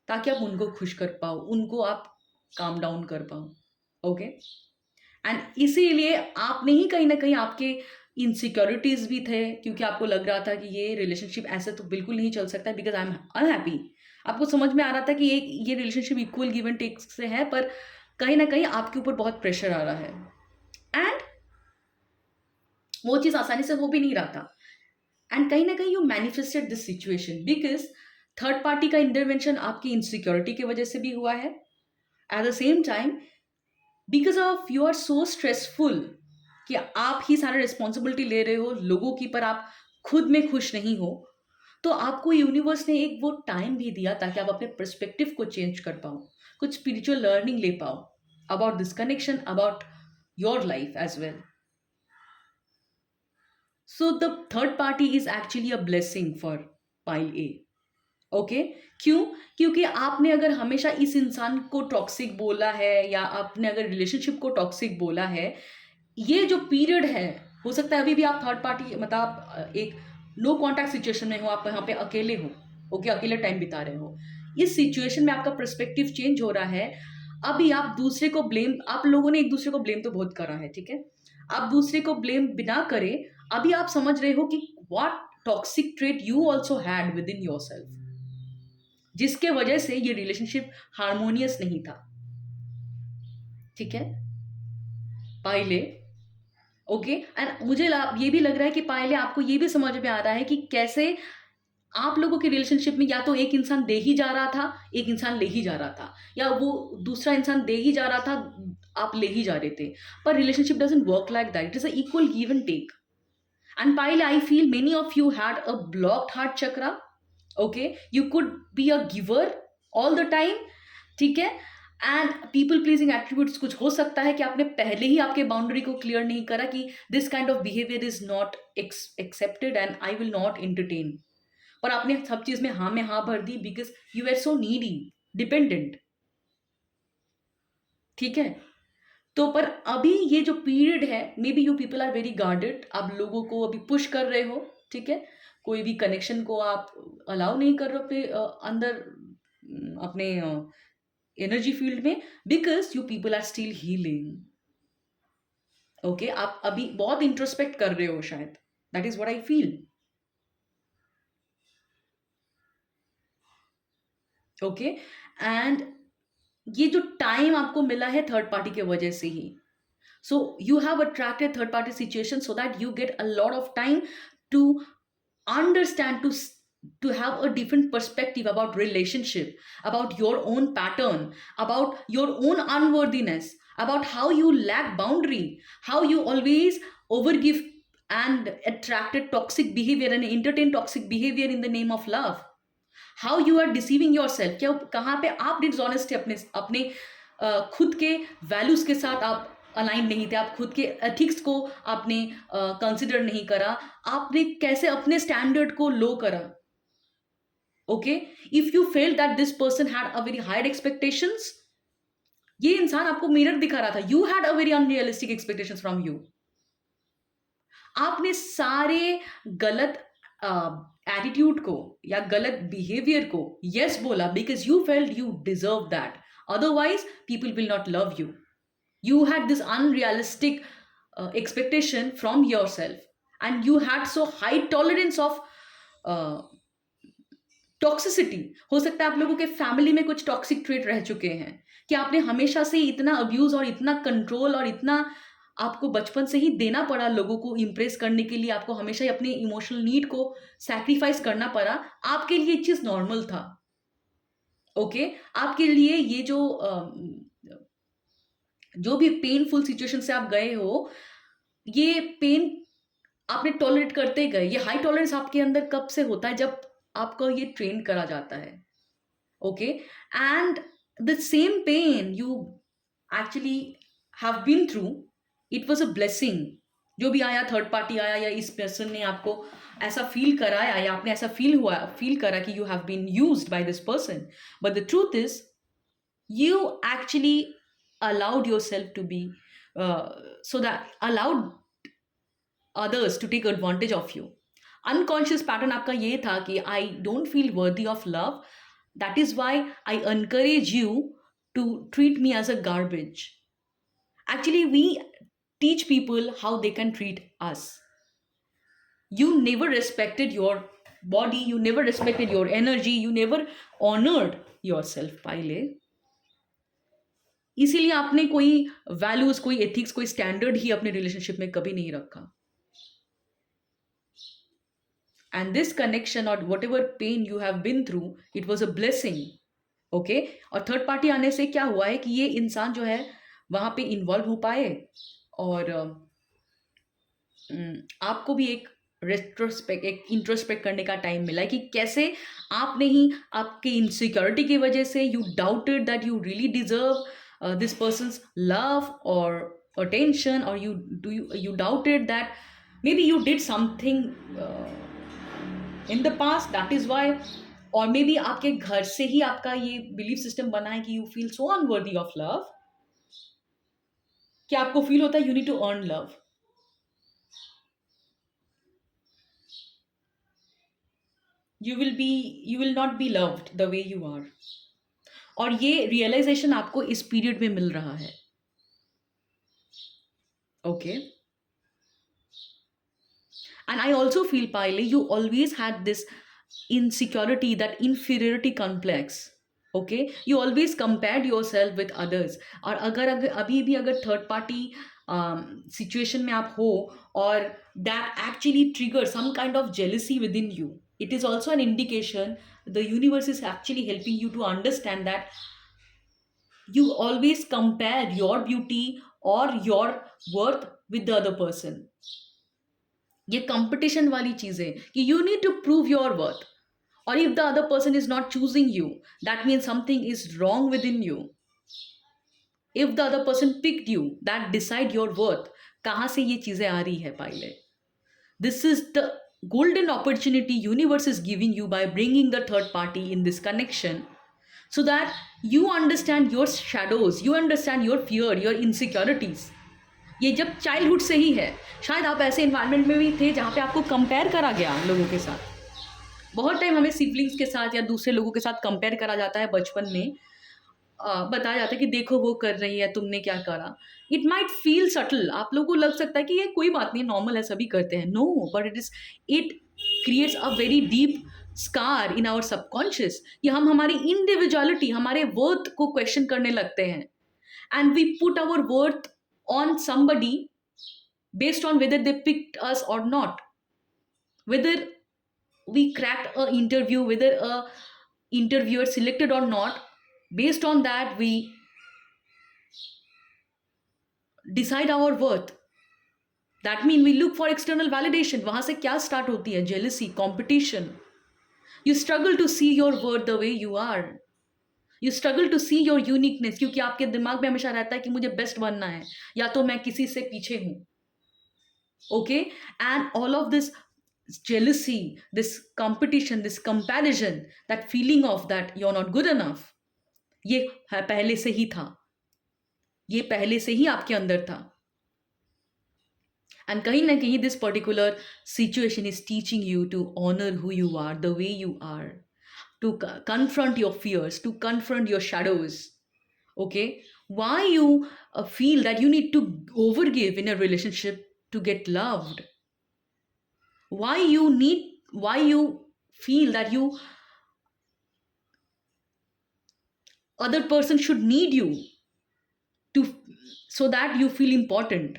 ताकि आप उनको खुश कर पाओ, उनको आप काम डाउन कर पाओ। ओके। एंड इसीलिए आपने ही कहीं ना कहीं आपके इनसिक्योरिटीज भी थे, क्योंकि आपको लग रहा था कि ये रिलेशनशिप ऐसे तो बिल्कुल नहीं चल सकता बिकॉज आई एम अनहैप्पी। आपको समझ में आ रहा था कि ये relationship equal give and take से है, पर कहीं ना कहीं आपके ऊपर बहुत प्रेशर आ रहा है एंड वो चीज़ आसानी से हो भी नहीं रहा था। एंड कहीं ना कहीं you manifested this situation because third party का इंटरवेंशन आपकी इनसिक्योरिटी की वजह से भी हुआ है। At the same time because of you are so stressful कि आप ही सारा रिस्पॉन्सिबिलिटी ले रहे हो लोगों की, पर आप खुद में खुश नहीं हो, तो आपको यूनिवर्स ने एक वो टाइम भी दिया ताकि आप अपने पर्सपेक्टिव को चेंज कर पाओ, कुछ स्पिरिचुअल लर्निंग ले पाओ about this connection, about your life as well. So the third party is actually a blessing for pile A. Okay. क्यों? क्योंकि आपने अगर हमेशा इस इंसान को टॉक्सिक बोला है या आपने अगर रिलेशनशिप को टॉक्सिक बोला है, ये जो पीरियड है, हो सकता है अभी भी आप थर्ड पार्टी मतलब आप एक नो कॉन्टैक्ट सिचुएशन में हो, आप यहाँ पे अकेले हो, ओके, अकेले टाइम बिता रहे हो। इस सिचुएशन में आपका पर्सपेक्टिव चेंज हो रहा है। अभी आप दूसरे को ब्लेम, आप लोगों ने एक दूसरे को ब्लेम तो बहुत करा है, ठीक है, आप दूसरे को ब्लेम बिना करे अभी आप समझ रहे हो कि what toxic trait you also had with in your self, जिसके वजह से ये रिलेशनशिप हार्मोनियस नहीं था। ठीक है पाइले। ओके। एंड मुझे ये भी लग रहा है कि पाइले आपको ये भी समझ में आ रहा है कि कैसे आप लोगों के रिलेशनशिप में या तो एक इंसान दे ही जा रहा था, एक इंसान ले ही जा रहा था, या वो दूसरा इंसान दे ही जा रहा था, आप ले ही जा रहे थे। पर relationship doesn't work like that, it is a equal give and take. And Pyle, I feel many of you had a blocked heart chakra. Okay, you could be a giver all the time. ठीक है। And people pleasing attributes कुछ हो सकता है कि आपने पहले ही आपके बाउंड्री को क्लियर नहीं करा कि this kind of behaviour is not accepted and I will not entertain, पर आपने सब चीज में हाँ भर दी because you are so needy, dependent. ठीक है। तो पर अभी ये जो पीरियड है, maybe you people are very guarded, आप लोगों को अभी पुश कर रहे हो, ठीक है, कोई भी कनेक्शन को आप अलाउ नहीं कर रहे हो अपने अंदर, अपने एनर्जी फील्ड में, because you people are still healing. Okay, आप अभी बहुत इंट्रोस्पेक्ट कर रहे हो शायद, that is what I feel. Okay. And ये जो टाइम आपको मिला है थर्ड पार्टी के वजह से ही, so you have attracted third party situations so that you get a lot of time to understand, to have a different perspective about relationship, about your own pattern, about your own unworthiness, about how you lack boundary, how you always overgive and attracted toxic behavior and entertain toxic behavior in the name of love, how you are deceiving yourself, क्या कहाँ पे आप dishonest थे, अपने अपने खुद के values के साथ आप अलाइन नहीं थे, आप खुद के एथिक्स को आपने कंसिडर नहीं करा, आपने कैसे अपने स्टैंडर्ड को लो करा। Okay, if you fell that this person had a very higher expectations, ये इंसान आपको मिरर दिखा रहा था, you had a very unrealistic expectations from you. आपने सारे गलत एटीट्यूड को या गलत बिहेवियर को यस बोला because you felt you deserve that, otherwise people will not love you. You had this unrealistic expectation from yourself and you had so high tolerance of uh, toxicity, हो सकता है आप लोगों के फैमिली में कुछ टॉक्सिक ट्रेट रह चुके हैं कि आपने हमेशा से इतना अब्यूज और इतना कंट्रोल और इतना आपको बचपन से ही देना पड़ा लोगों को इम्प्रेस करने के लिए, आपको हमेशा ही अपने इमोशनल नीड को सैक्रिफाइस करना पड़ा, आपके लिए ये चीज नॉर्मल था। ओके, आपके लिए ये जो भी पेनफुल सिचुएशन से आप गए हो, ये पेन आपने टॉलरेट करते गए। ये हाई टॉलरेंस आपके अंदर कब से होता है? जब आपको ये ट्रेन करा जाता है। Okay, and the same pain you actually have been through, it was a blessing. जो भी आया, थर्ड पार्टी आया या इस पर्सन ने आपको ऐसा फील कराया या आपने ऐसा फील करा कि you have been used by this person, but the truth is you actually allowed yourself to be so that allowed others to take advantage of you. Unconscious pattern आपका ये था कि I don't feel worthy of love, that is why I encourage you to treat me as a garbage. Actually, we teach people how they can treat us. You never respected your body, you never respected your energy, you never honored yourself, पाइले। इसीलिए आपने कोई values, कोई ethics, कोई standard ही अपने relationship में कभी नहीं रखा। एंड दिस कनेक्शन और whatever pain you have been through, it was a blessing. Okay, और थर्ड पार्टी आने से क्या हुआ है कि ये इंसान जो है वहां पे इन्वॉल्व हो पाए और आपको भी एक रेट्रोस्पेक्ट, एक इंट्रोस्पेक्ट करने का टाइम मिला है कि कैसे आपने ही आपकी इनसिक्योरिटी की वजह से you doubted that you really deserve this person's love or attention, or you doubted that maybe you did something in the past, that is why, or maybe आपके घर से ही आपका ये बिलीफ सिस्टम बना है कि you feel so unworthy of love, कि आपको फील होता है you need to earn love. You will not be loved the way you are. और ये रियलाइजेशन आपको इस पीरियड में मिल रहा है। Okay, and I also feel pile A you always had this insecurity, that inferiority complex. Okay, you always compared yourself with others. और अगर अभी भी अगर थर्ड पार्टी सिचुएशन में आप हो और that actually trigger some kind of jealousy within you, it is also an indication the universe is actually helping you to understand that you always compare your beauty or your worth with the other person. ये competition वाली चीजें कि you need to prove your worth, or if the other person is not choosing you, that means something is wrong within you. If the other person picked you, that decide your worth. कहाँ से ये चीजें आ रही है पाइले? This is the golden opportunity universe is giving you by bringing the third party in this connection, so that you understand your shadows, you understand your fear, your insecurities. ये जब childhood से ही है। शायद आप ऐसे इन्वायरमेंट में भी थे जहाँ पे आपको कंपेयर करा गया लोगों के साथ। बहुत टाइम हमें सिबलिंग्स के साथ या दूसरे लोगों के साथ कंपेयर करा जाता है बचपन में। बताया जाता है कि देखो वो कर रही है, तुमने क्या करा। इट माइट फील सटल, आप लोगों को लग सकता है कि ये कोई बात नहीं, नॉर्मल है, सभी करते हैं। No, but it creates a very deep scar in our subconscious कि हम हमारी इंडिविजुअलिटी, हमारे वर्थ को क्वेश्चन करने लगते हैं, and we put our worth on somebody based on whether they picked us or not, whether we cracked a interview, whether a interviewer selected or not. Based on that we decide our worth. That means we look for external validation. वहां से क्या start होती है? Jealousy, competition. You struggle to see your worth the way you are. You struggle to see your uniqueness, क्योंकि आपके दिमाग में हमेशा रहता है कि मुझे बेस्ट बनना है या तो मैं किसी से पीछे हूं। Okay, and all of this jealousy, this competition, this comparison, that feeling of that you're not good enough, ये पहले से ही था, ये पहले से ही आपके अंदर था। एंड कहीं ना कहीं this particular situation is teaching you to honour who you are, the way you are, to confront your fears, to confront your shadows. Okay, why you feel that you need to overgive in a relationship to get loved? Why you feel that you other person should need you to, so that you feel important.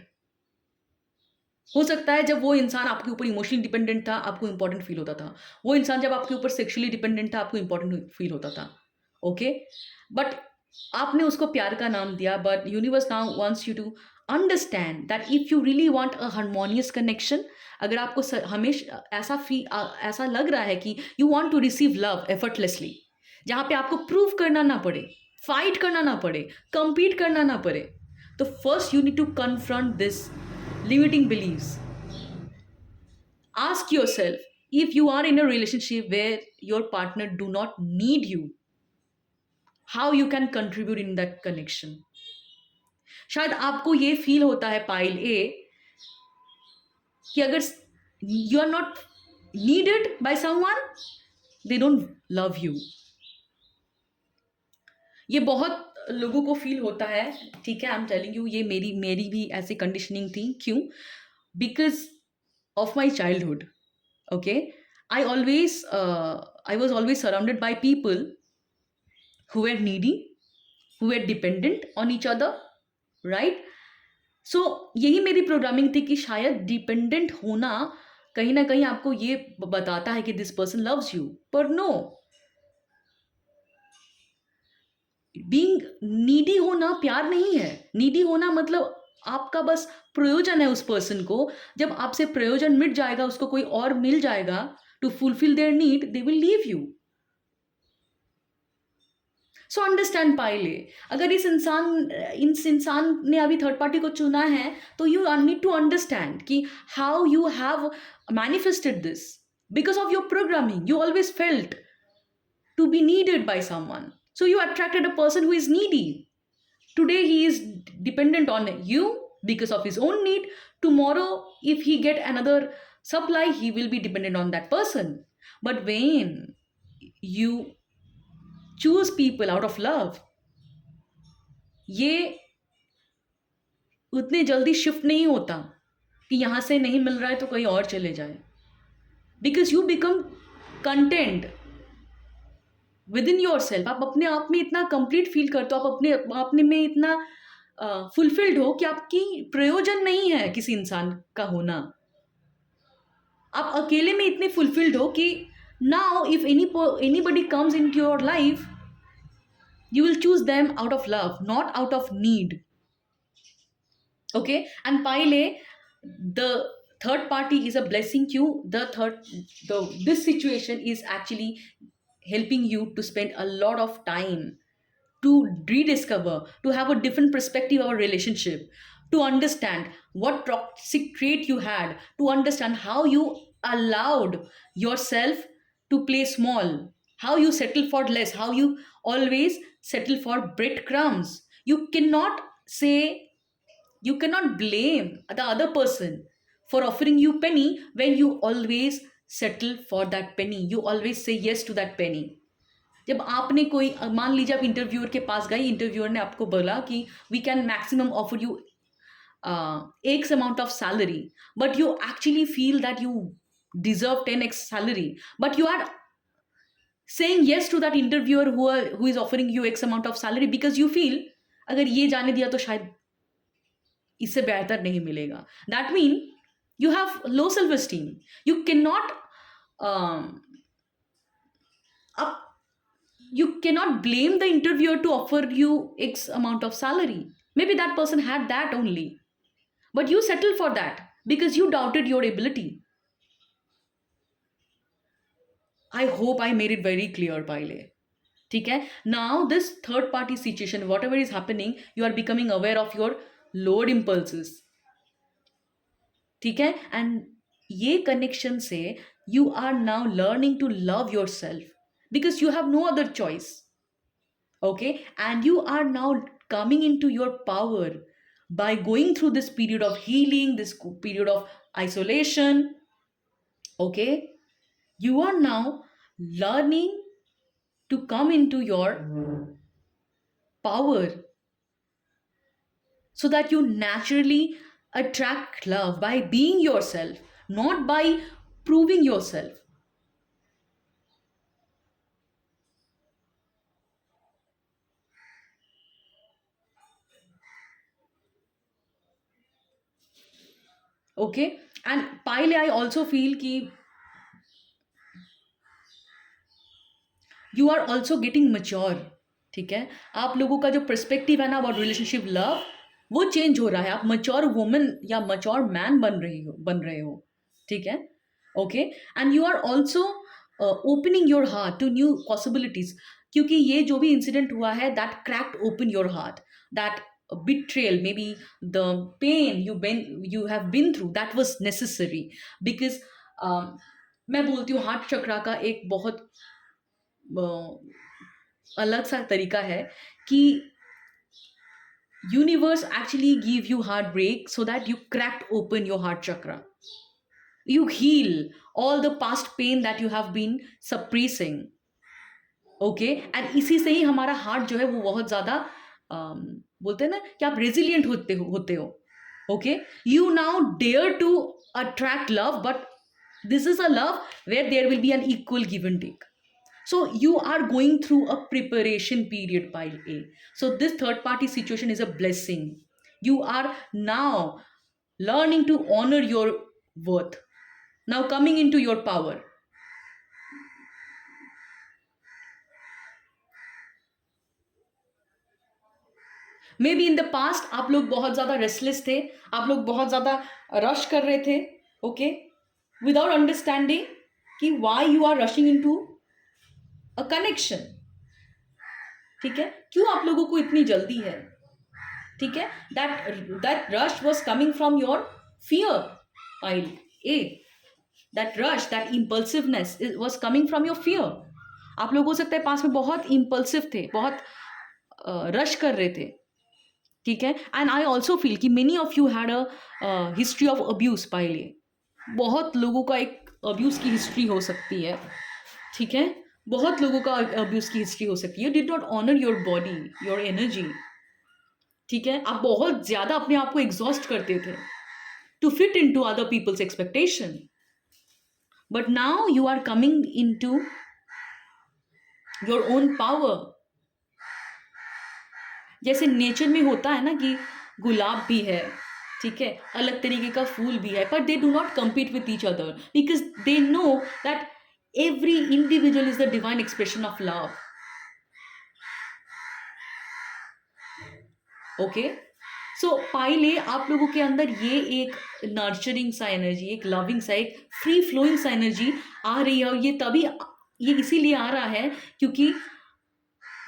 हो सकता है जब वो इंसान आपके ऊपर emotionally dependent था, आपको इंपॉर्टेंट फील होता था। वो इंसान जब आपके ऊपर सेक्सुअली डिपेंडेंट था, आपको इंपॉर्टेंट फील होता था। ओके, बट आपने उसको प्यार का नाम दिया, but universe now wants you to understand that if you really want a harmonious connection, अगर आपको हमेशा ऐसा लग रहा है कि you want to receive love effortlessly, जहाँ पे आपको प्रूव करना ना पड़े, फाइट करना ना पड़े, compete करना ना पड़े, तो first you need to confront this limiting beliefs. Ask yourself, if you are in a relationship where your partner do not need you, how you can contribute in that connection. शायद आपको ये feel होता है pile ए कि अगर you are not needed by someone, they don't love you. ये बहुत लोगों को फील होता है, ठीक है, आई एम टेलिंग यू, ये मेरी भी ऐसी कंडीशनिंग थी। क्यों? Because of my childhood. Okay, I was always surrounded by people who were needy, who were dependent on each other, right? So यही मेरी प्रोग्रामिंग थी कि शायद डिपेंडेंट होना कहीं ना कहीं आपको ये बताता है कि दिस पर्सन लव्स यू, पर नो, बीइंग नीडी होना प्यार नहीं है। नीडी होना मतलब आपका बस प्रयोजन है उस पर्सन को। जब आपसे प्रयोजन मिट जाएगा, उसको कोई और मिल जाएगा to fulfil their need, they will leave you. So understand pile A, अगर इस इंसान ने अभी थर्ड पार्टी को चुना है, तो यू नीड टू अंडरस्टैंड कि how you have manifested this because of your programming. You always felt to be needed by someone, so you attracted a person who is needy. Today he is dependent on you because of his own need. Tomorrow if he get another supply, he will be dependent on that person. But when you choose people out of love, ये उतने जल्दी shift नहीं होता कि यहाँ से नहीं मिल रहा है तो कहीं और चले जाए, because you become content with in your self. आप अपने आप में इतना कंप्लीट फील करते हो, आप अपने में इतना फुलफिल्ड हो कि आपकी प्रयोजन नहीं है किसी इंसान का होना। आप अकेले में इतने फुलफिल्ड हो कि now if anybody comes into your life, you will choose them out of love, not out of need. Okay, and pile, the third party is a blessing you. This situation is actually helping you to spend a lot of time to rediscover, to have a different perspective of a relationship, to understand what toxic trait you had, to understand how you allowed yourself to play small, how you settle for less, how you always settle for breadcrumbs. You cannot blame the other person for offering you penny when you always settle for that penny. You always say yes to that penny. जब आपने कोई, मान लीजिए आप interviewer के पास गए, interviewer ने आपको बोला कि we can maximum offer you X amount of salary, but you actually feel that you deserve 10x salary, but you are saying yes to that interviewer who is offering you X amount of salary because you feel अगर ये जाने दिया तो शायद इससे बेहतर नहीं मिलेगा. That means you have low self-esteem. You cannot you cannot blame the interviewer to offer you X amount of salary. Maybe that person had that only, but you settled for that because you doubted your ability. I hope I made it very clear, Pile. Okay? Now this third party situation, whatever is happening, you are becoming aware of your lowered impulses. Okay? And ये connection से you are now learning to love yourself because you have no other choice. Okay? And you are now coming into your power by going through this period of healing, this period of isolation. Okay? You are now learning to come into your power so that you naturally attract love by being yourself, not by proving yourself. Okay, and pile A I also feel कि you are also getting mature, ठीक है। आप लोगों का जो perspective है ना about relationship love, वो चेंज हो रहा है। आप मच्योर वुमन या मच्योर मैन बन रहे हो, ठीक है। Okay, and you are also opening your heart to new possibilities, क्योंकि ये जो भी इंसिडेंट हुआ है that cracked open your heart, that betrayal, maybe the pain you have been through, that was necessary, because मैं बोलती हूँ हार्ट चक्रा का एक बहुत अलग सा तरीका है कि universe actually give you heartbreak so that you crack open your heart chakra, you heal all the past pain that you have been suppressing. Okay, and इसी से ही हमारा हार्ट जो है वो बहुत ज़्यादा बोलते हैं ना कि आप रेजिलियंट होते हो। Okay, you now dare to attract love, but this is a love where there will be an equal give and take. So you are going through a preparation period, pile A. So this third party situation is a blessing. You are now learning to honor your worth. Now coming into your power. Maybe in the past आप लोग बहुत ज़्यादा restless थे, आप लोग बहुत ज़्यादा rush कर रहे थे, okay, without understanding कि why you are rushing into a connection. ठीक है, क्यों आप लोगों को इतनी जल्दी है, ठीक है। that rush was coming from your fear, pile A. that rush, that impulsiveness was coming from your fear. आप लोग हो सकता है पास में बहुत impulsive थे, बहुत रश कर रहे थे, ठीक है। एंड आई ऑल्सो फील कि many of you had a history of abuse, पाइले बहुत लोगों का एक अब्यूज की हिस्ट्री हो सकती है, ठीक है। बहुत लोगों का अब्यूज की हिस्ट्री हो सकती है. You did not honour your body, your energy, ठीक है. आप बहुत ज्यादा अपने आप को एग्जॉस्ट करते थे to fit in to other people's expectation. But now you are coming in to your own power. जैसे नेचर में होता है ना कि गुलाब भी है, ठीक है, अलग तरीके का फूल भी है, but they do not compete with each other because they know that every individual is the divine expression of love. Okay, so pile A आप लोगों के अंदर ये एक नर्चरिंग सा एनर्जी, एक लविंग सा, एक फ्री फ्लोइंग सा एनर्जी आ रही है. और ये तभी, ये इसीलिए आ रहा है क्योंकि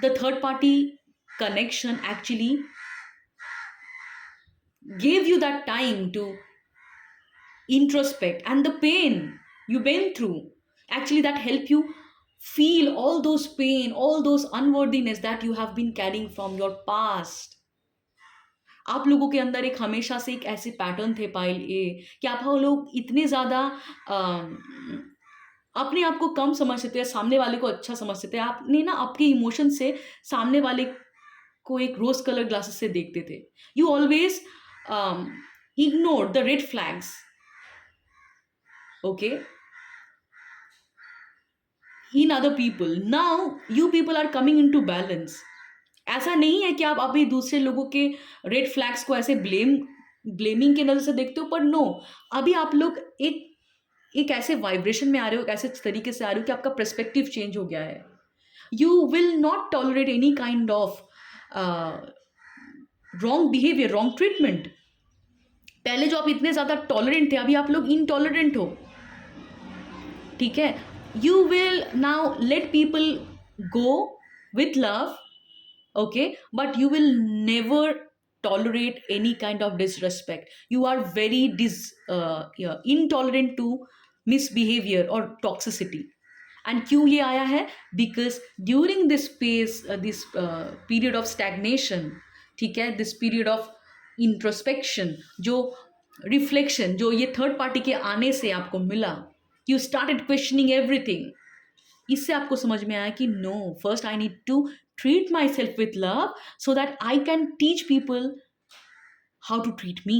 the third party connection actually gave you that time to introspect, and the pain you been through actually that help you feel all those pain, all those unworthiness that you have been carrying from your past. आप लोगों के अंदर एक हमेशा से एक ऐसे pattern थे पाइल ए कि आप लोग इतने ज़्यादा अपने आप को कम समझते थे, सामने वाले को अच्छा समझते थे. आपने ना आपके इमोशन से सामने वाले को एक रोज कलर ग्लासेस से देखते थे. You always ignore the red flags. Okay, in other people. Now you people are coming in to balance. ऐसा नहीं है कि आप अभी दूसरे लोगों के रेड फ्लैग्स को ऐसे ब्लेमिंग के नजर से देखते हो, पर नो, अभी आप लोग एक ऐसे वाइब्रेशन में आ रहे हो, एक ऐसे तरीके से आ रहे हो कि आपका पर्सपेक्टिव चेंज हो गया है. You will not tolerate any kind of wrong behaviour, wrong treatment. पहले जो आप इतने ज़्यादा टॉलरेंट थे, अभी आप लोग इनटॉलरेंट हो, ठीक है. You will now let people go with love, okay, but you will never tolerate any kind of disrespect. You are very intolerant to misbehavior or toxicity. And क्यों ये आया है? Because during this phase, this period of stagnation, ठीक है, this period of introspection, जो reflection जो ये third party के आने से आपको मिला, यू स्टार्टेड क्वेश्चनिंग एवरीथिंग. इससे आपको समझ में आया कि no, first I need to treat myself with love so that I can teach people how to treat me.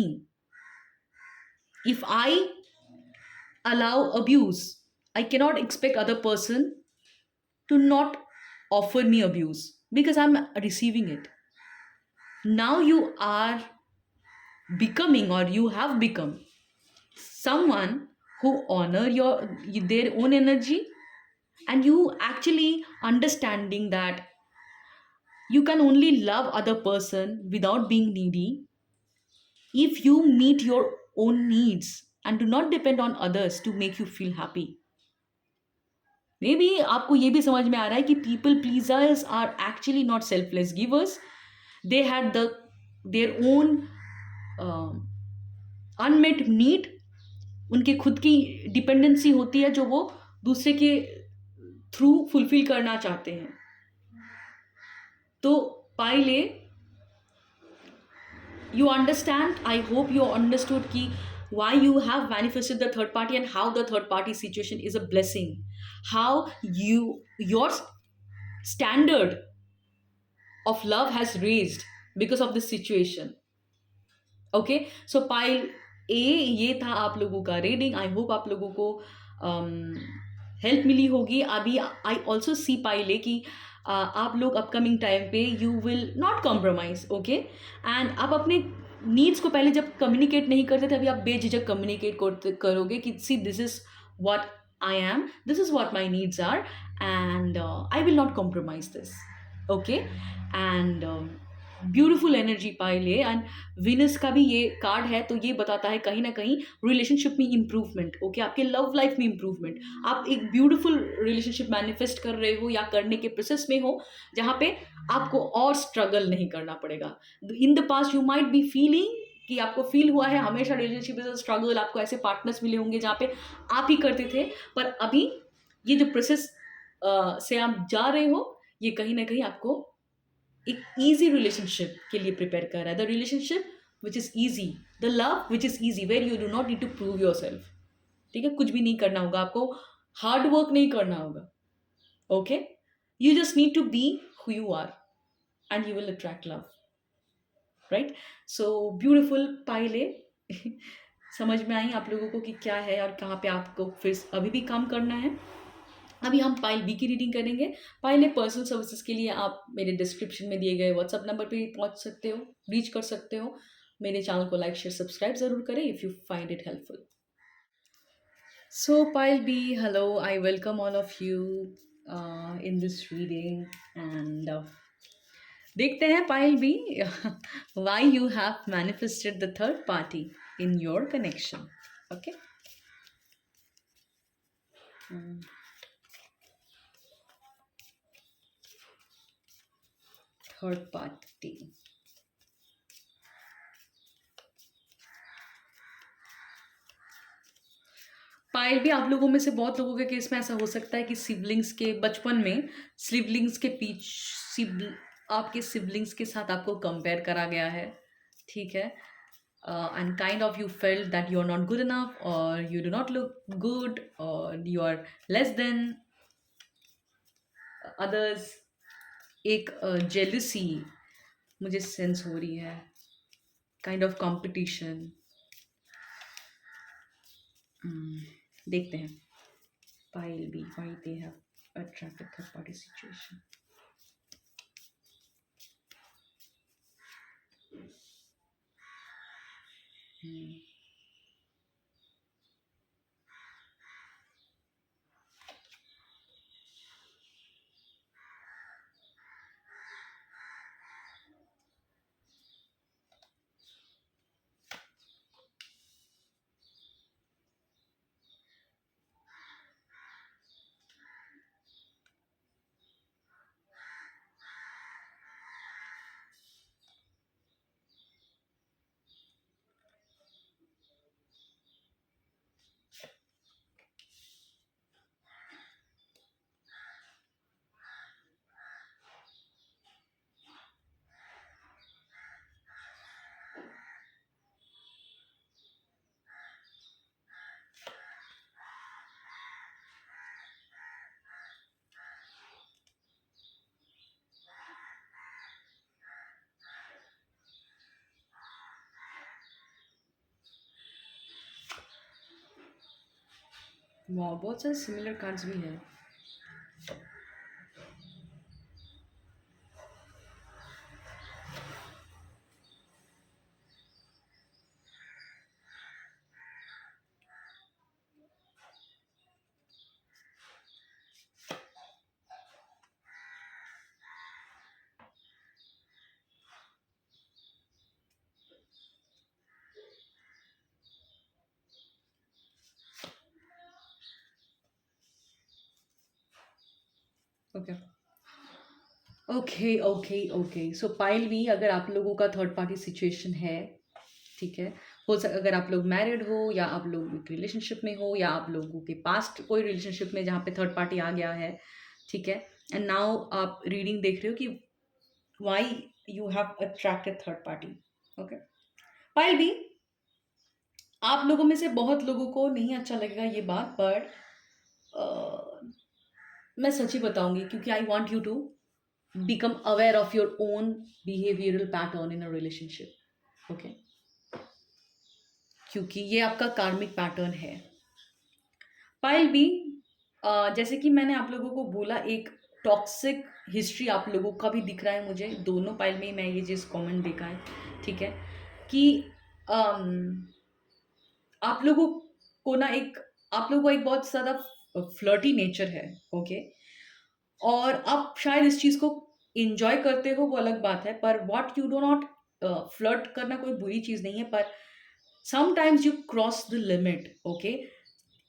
If I allow abuse, I cannot expect other person to not offer me abuse because I'm receiving it. Now you are becoming, or you have become, someone who honor their own energy, and you actually understanding that you can only love other person without being needy if you meet your own needs and do not depend on others to make you feel happy. Maybe आपको ये भी समझ में आ रहा है कि people pleasers are actually not selfless givers. They had the their own unmet need. उनके खुद की डिपेंडेंसी होती है जो वो दूसरे के थ्रू फुलफिल करना चाहते हैं. तो पाइले, you understand, I hope you understood ki why you have manifested the third party and how the third party situation is a blessing, how your standard of love has raised because of this situation. Okay, so pile A ये था आप लोगों का reading. I hope आप लोगों को help मिली होगी. अभी आई ऑल्सो सी पाइल ए कि आप लोग अपकमिंग टाइम पे you will not compromise. Okay, and आप अपने नीड्स को पहले जब कम्युनिकेट नहीं करते थे, अभी आप बेझिझक कम्युनिकेट करोगे कि see this is what I am, this is what my needs are, and I will not compromise this. Okay, and beautiful energy pile है. एंड विनस का भी ये कार्ड है, तो ये बताता है कहीं ना कहीं रिलेशनशिप में इंप्रूवमेंट. ओके, आपके लव लाइफ में इंप्रूवमेंट. आप एक ब्यूटिफुल रिलेशनशिप मैनिफेस्ट कर रहे हो या करने के प्रोसेस में हो जहाँ पे आपको और स्ट्रगल नहीं करना पड़ेगा. इन the past you might be feeling कि आपको फील हुआ है हमेशा रिलेशनशिप इज अ स्ट्रगल, आपको ऐसे पार्टनर्स मिले होंगे जहाँ पे आप ही करते थे, पर अभी ये जो प्रोसेस से आप जा रहे हो, ये कहीं ना कहीं आपको एक ईजी रिलेशनशिप के लिए प्रिपेयर कर रहा है. The relationship which is easy, the love which is easy, where you do not need to prove yourself. ठीक है, कुछ भी नहीं करना होगा आपको, हार्ड वर्क नहीं करना होगा. Okay, you just need to be who you are and you will attract love. Right, so beautiful pile A. समझ में आई आप लोगों को कि क्या है और कहाँ पे आपको फिर अभी भी काम करना है. अभी हम पाइल बी की रीडिंग करेंगे. पाइल ए पर्सनल सर्विसेज के लिए आप मेरे डिस्क्रिप्शन में दिए गए व्हाट्सअप नंबर पे पहुंच सकते हो, रीच कर सकते हो. मेरे चैनल को लाइक शेयर सब्सक्राइब ज़रूर करें if you find it helpful. So pile B, hello, I welcome all of you in this reading. And देखते हैं pile B why you have manifested the third party in your connection. Okay, third party. Pile B आप लोगों में से बहुत लोगों के case में ऐसा हो सकता है कि सिबलिंग्स के बचपन में सिबलिंग्स के आपके सिबलिंग्स के साथ आपको कंपेयर करा गया है. ठीक है, and kind of you felt that you are not good enough और you do not look good और you are less than others. एक जेलसी मुझे सेंस हो रही है, काइंड ऑफ कंपटीशन. देखते हैं pile B why they have attracted third party situation. वाह, बहुत सारे सिमिलर कार्ड्स भी हैं. Okay okay okay okay. So pile B, अगर आप लोगों का थर्ड पार्टी सिचुएशन है, ठीक है, अगर आप लोग मैरिड हो या आप लोग एक रिलेशनशिप में हो या आप लोगों के पास्ट कोई रिलेशनशिप में जहाँ पे थर्ड पार्टी आ गया है, ठीक है, एंड नाउ आप रीडिंग देख रहे हो कि why you have attracted third party. Okay pile B, आप लोगों में से बहुत लोगों को नहीं अच्छा लगेगा ये बात, पर मैं सच ही बताऊंगी क्योंकि I want you to become aware of your own behavioral pattern in a relationship, okay, क्योंकि ये आपका कार्मिक पैटर्न है। पायल भी, जैसे कि मैंने आप लोगों को बोला, एक टॉक्सिक हिस्ट्री आप लोगों का भी दिख रहा है मुझे, दोनों पायल में ही मैं ये चीज़ कमेंट देखा है, ठीक है, कि अम, आप लोगों को ना एक आप लोगों का एक बहुत ज़्यादा फ्लर्टी नेचर है, ओके, और आप शायद इस चीज़ को इंजॉय करते हो, वो अलग बात है, पर what you do not, flirt करना कोई बुरी चीज़ नहीं है, पर sometimes you cross the limit, okay,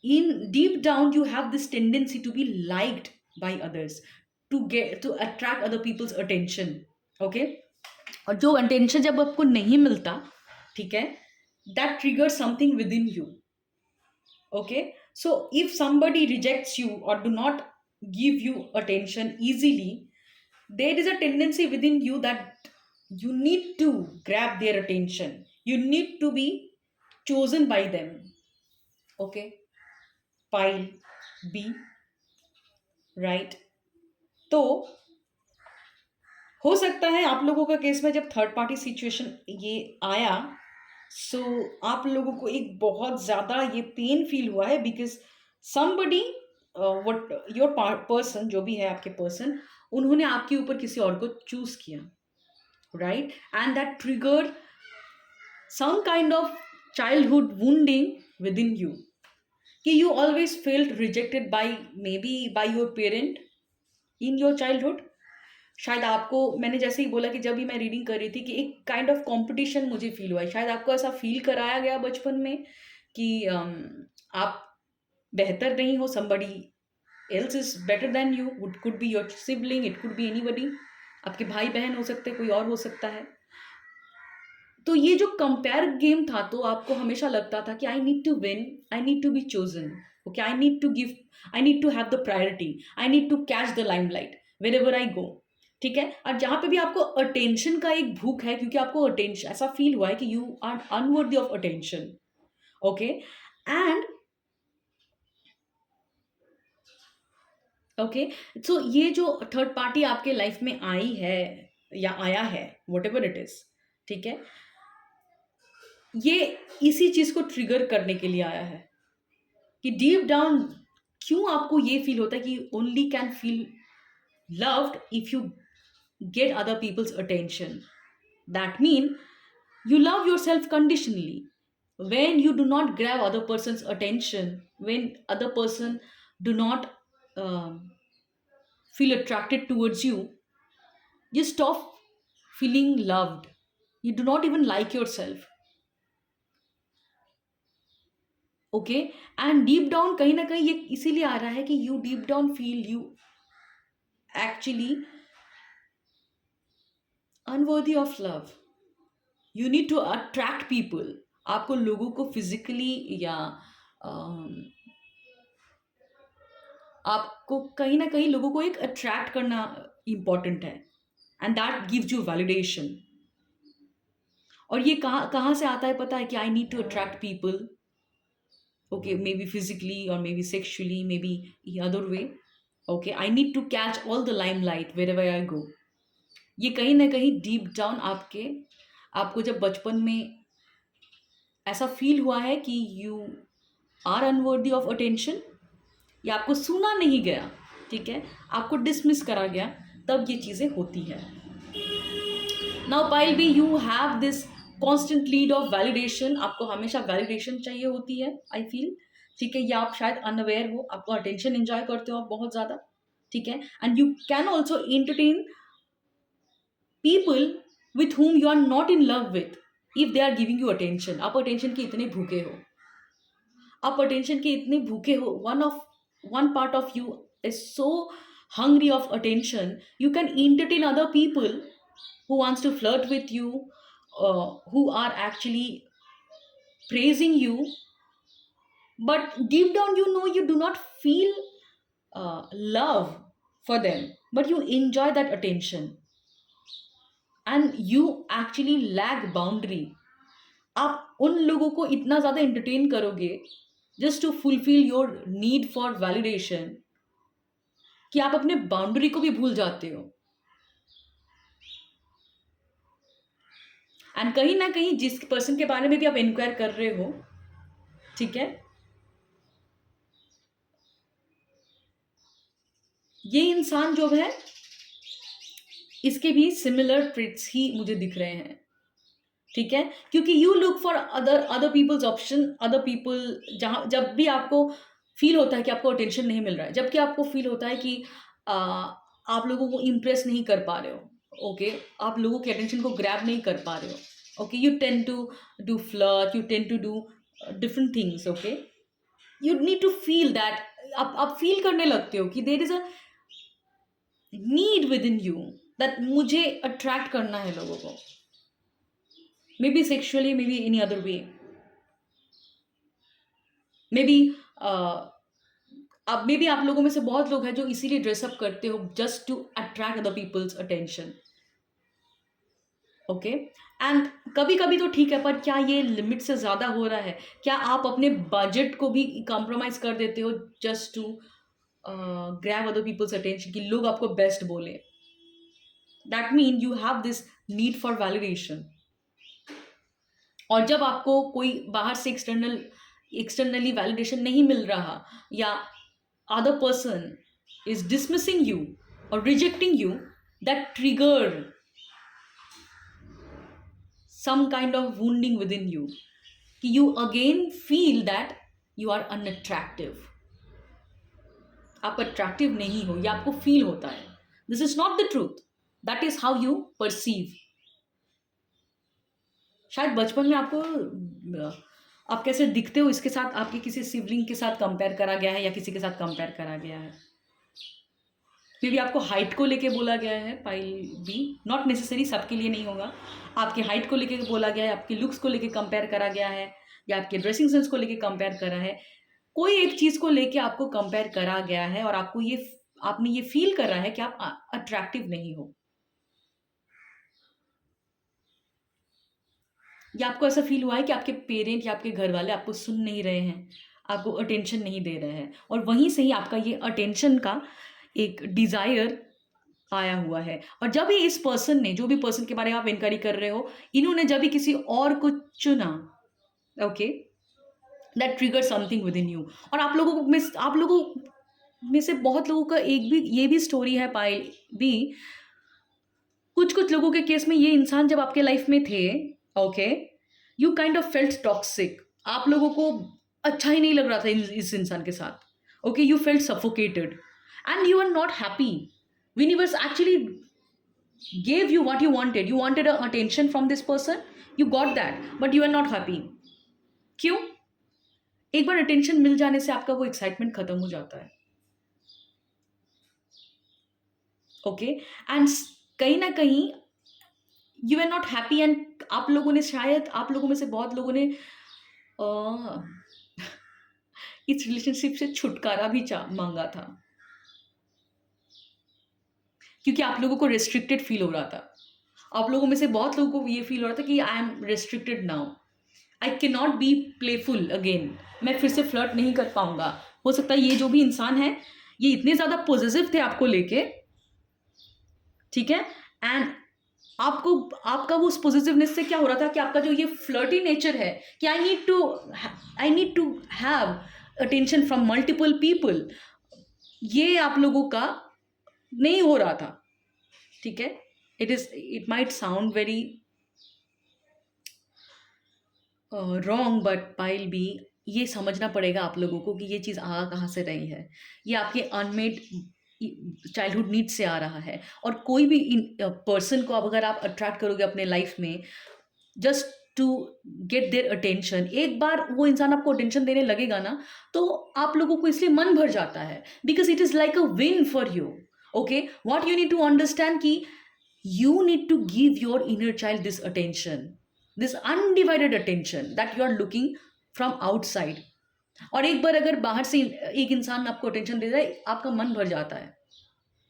in deep down you have this tendency to be liked by others, to attract other people's attention, okay, और जो attention जब आपको नहीं मिलता, ठीक है, that triggers something within you, okay, so if somebody rejects you or do not give you attention easily, there is a tendency within you that you need to grab their attention, you need to be chosen by them, okay, pile b, right. तो हो सकता है आप लोगों का case में जब third party situation ये आया, सो आप लोगों को एक बहुत ज़्यादा ये पेन फील हुआ है, because somebody, what your person, जो भी है आपके पर्सन, उन्होंने आपके ऊपर किसी और को चूज किया, right, and that trigger some kind of childhood wounding within you, कि you always felt rejected by, maybe by your parent in your childhood। शायद आपको, मैंने जैसे ही बोला कि जब भी मैं रीडिंग कर रही थी कि एक काइंड ऑफ कंपटीशन मुझे फील हुआ है, शायद आपको ऐसा फील कराया गया बचपन में कि आप बेहतर नहीं हो, somebody else is better than you, it could be your sibling, it could be anybody, आपके भाई बहन हो सकते, कोई और हो सकता है। तो ये जो कंपेयर गेम था, तो आपको हमेशा लगता था कि I need to win, I need to be chosen, okay, I need to give, I need to have the priority, I need to catch the limelight wherever I go, ठीक है, और जहां पे भी आपको अटेंशन का एक भूख है, क्योंकि आपको अटेंशन, ऐसा फील हुआ है कि you are unworthy of attention, okay, and okay, so ये जो थर्ड पार्टी आपके लाइफ में आई है या आया है, वट एवर इट इज, ठीक है, ये इसी चीज को ट्रिगर करने के लिए आया है, कि डीप डाउन क्यों आपको ये फील होता है कि only can feel loved if you get other people's attention, that mean you love yourself conditionally, when you do not grab other person's attention, when other person do not um, feel attracted towards you, you stop feeling loved, you do not even like yourself, okay, and deep down कहीं ना कहीं ये इसीलिए आ रहा है कि you deep down feel you actually unworthy of love, you need to attract people, आपको लोगों को फिजिकली या आपको कहीं ना कहीं लोगों को एक अट्रैक्ट करना इंपॉर्टेंट है, and that gives you validation. और ये कहाँ से आता है पता है, कि I need to attract people, okay, maybe physically or maybe sexually, maybe the other way, okay, I need to catch all the limelight wherever I go। ये कहीं ना कहीं डीप डाउन आपको जब बचपन में ऐसा फील हुआ है कि you are unworthy of attention, या आपको सुना नहीं गया, ठीक है, आपको डिसमिस करा गया, तब ये चीज़ें होती है। Now pile B, you have this constant need of validation, आपको हमेशा वैलिडेशन चाहिए होती है, आई फील, ठीक है, या आप शायद अनअवेयर हो, आपको अटेंशन एंजॉय करते हो आप बहुत ज़्यादा, ठीक है, and you can also entertain people with whom you are not in love with, if they are giving you attention, आप अटेंशन के इतने भूखे हो, आप अटेंशन के इतने भूखे हो, one part of you is so hungry of attention, you can entertain other people who wants to flirt with you, who are actually praising you, but deep down you know you do not feel love for them, but you enjoy that attention, and you actually lack boundary. आप उन लोगों को इतना ज़्यादा entertain करोगे just to fulfill your need for validation कि आप अपने boundary को भी भूल जाते हो। एंड कहीं ना कहीं जिस पर्सन के बारे में भी आप इंक्वायर कर रहे हो, ठीक है, ये इंसान जो है इसके भी सिमिलर ट्रिट्स ही मुझे दिख रहे हैं, ठीक है, क्योंकि you look for other people's option, other people, जहाँ जब भी आपको फील होता है कि आपको अटेंशन नहीं मिल रहा है, जबकि आपको फील होता है कि आप लोगों को इम्प्रेस नहीं कर पा रहे हो, ओके, आप लोगों के अटेंशन को ग्रैब नहीं कर पा रहे हो, okay, you tend to do flirt, you tend to do different things, okay, you need to feel that, आप फील करने लगते हो कि there is a need within you, that मुझे अट्रैक्ट करना है लोगों को, maybe sexually, maybe any other way, maybe अब मे बी आप लोगों में से बहुत लोग हैं जो इसीलिए ड्रेसअप करते हो just to attract other people's attention, okay, and कभी कभी तो ठीक है, पर क्या ये लिमिट से ज़्यादा हो रहा है? क्या आप अपने बजट को भी कॉम्प्रोमाइज़ कर देते हो just to grab other people's attention कि लोग आपको बेस्ट बोले? That mean you have this need for validation, और जब आपको कोई बाहर से एक्सटर्नली वैलिडेशन नहीं मिल रहा, या other person is dismissing you और rejecting you, that trigger some kind of wounding within you कि you again feel that you are unattractive, आप attractive नहीं हो, ये आपको feel होता है। This is not the truth, that is how you perceive। शायद बचपन में आपको आप कैसे दिखते हो इसके साथ आपके किसी सिबलिंग के साथ कंपेयर करा गया है, या किसी के साथ कंपेयर करा गया है, फिर भी आपको हाइट को लेके बोला गया है, पाइल बी, नॉट नेसेसरी, सबके लिए नहीं होगा, आपके हाइट को लेके बोला गया है, आपके लुक्स को लेके कंपेयर करा गया है, या आपके ड्रेसिंग सेंस को लेके कंपेयर करा है, कोई एक चीज़ को लेके आपको कंपेयर करा गया है, और आपने ये फील करा है कि आप अट्रैक्टिव नहीं हो, या आपको ऐसा फील हुआ है कि आपके पेरेंट या आपके घर वाले आपको सुन नहीं रहे हैं, आपको अटेंशन नहीं दे रहे हैं, और वहीं से ही आपका ये अटेंशन का एक डिज़ायर आया हुआ है। और जब भी इस पर्सन ने, जो भी पर्सन के बारे में आप इंक्वायरी कर रहे हो, इन्होंने जब भी किसी और को चुना, okay, that trigger something with in you. और आप लोगों में से बहुत लोगों का ये भी स्टोरी है पाइल भी, कुछ लोगों के केस में ये इंसान जब आपके लाइफ में थे, okay, you kind of felt toxic, आप लोगों को अच्छा ही नहीं लग रहा था इस इंसान के साथ, okay, you felt suffocated and you are not happy. Universe actually gave you what you wanted. You wanted attention from this person, you got that, but you are not happy. क्यों? एक बार अटेंशन मिल जाने से आपका वो excitement खत्म हो जाता है, ओके, एंड कहीं ना कहीं you are not happy, and आप लोगों ने, शायद आप लोगों में से बहुत लोगों ने इस रिलेशनशिप से छुटकारा भी मांगा था, क्योंकि आप लोगों को रेस्ट्रिक्टेड फील हो रहा था, आप लोगों में से बहुत लोगों को ये फील हो रहा था कि I M restricted now, I can not be playful again, मैं फिर से फ्लर्ट नहीं कर पाऊंगा। हो सकता है ये जो भी इंसान है ये इतने ज़्यादा पॉजिटिव थे आपको लेके, ठीक है, एंड आपका वो उस पॉजिटिवनेस से क्या हो रहा था कि आपका जो ये फ्लर्टी नेचर है कि I need to have attention from multiple people, ये आप लोगों का नहीं हो रहा था, ठीक है। It might sound very wrong, but pile B, ये समझना पड़ेगा आप लोगों को कि ये चीज़ आ कहाँ से रही है, ये आपके अनमेड चाइल्डहुड नीड से आ रहा है। और कोई भी पर्सन को अगर आप अट्रैक्ट करोगे अपने लाइफ में just to get their attention, एक बार वो इंसान आपको अटेंशन देने लगेगा ना, तो आप लोगों को इसलिए मन भर जाता है, because it is like a win for you. Okay, what you need to understand ki you need to give your inner child this attention, this undivided attention that you are looking from outside. और एक बार अगर बाहर से एक इंसान आपको attention दे रहा है, आपका मन भर जाता है,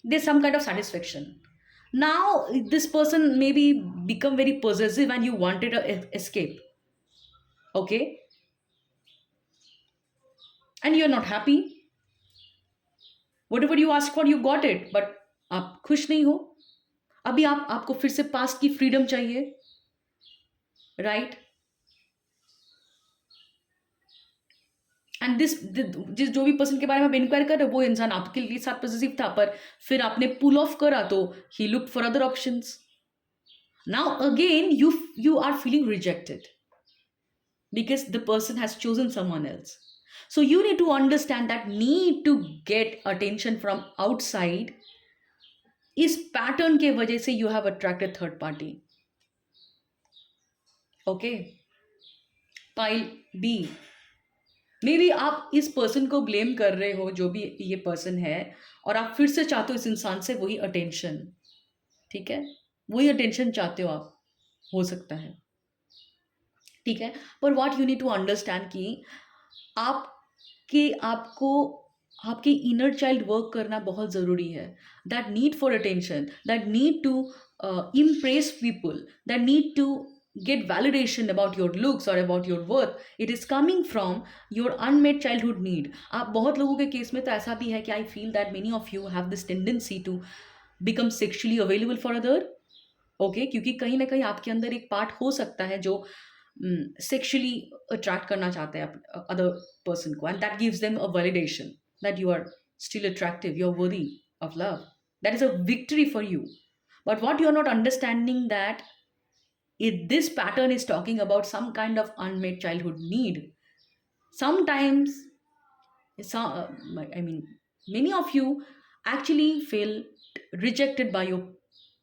there's some kind of satisfaction. Now this person maybe become very possessive and you wanted to escape. Okay, and you're not happy. Whatever you asked for you got it, but आप खुश नहीं हो. अभी आपको फिर से पास्ट की freedom चाहिए, राइट? एंड जिस जो भी पर्सन के बारे में आप इंक्वायर कर रहे हो वो इंसान आपके लिए साथ पॉजिटिव था, पर फिर आपने पुल ऑफ करा तो ही look for other options. Now again you are feeling rejected because the person has chosen someone else. So you need to understand that need to get attention from outside, इस pattern के वजह से you have attracted third party. Okay, pile B, may be आप इस person को blame कर रहे हो, जो भी ये पर्सन है, और आप फिर से चाहते हो इस इंसान से वही अटेंशन. ठीक है, वही अटेंशन चाहते हो आप, हो सकता है, ठीक है. पर what you need to understand कि आपको आपके इनर चाइल्ड वर्क करना बहुत ज़रूरी है. That need for attention, that need to impress people, that need to get validation about your looks or about your worth, it is coming from your unmet childhood need. आप बहुत लोगों के case में तो ऐसा भी है कि I feel that many of you have this tendency to become sexually available for other. Okay, क्योंकि कहीं ना कहीं आपके अंदर एक पार्ट हो सकता है जो सेक्शुअली अट्रैक्ट करना चाहते हैं अदर पर्सन को, and that gives them a validation that you are still attractive, you are worthy of love. That is a victory for you. But what you're not understanding that if this pattern is talking about some kind of unmet childhood need. Sometimes, many of you actually feel rejected by your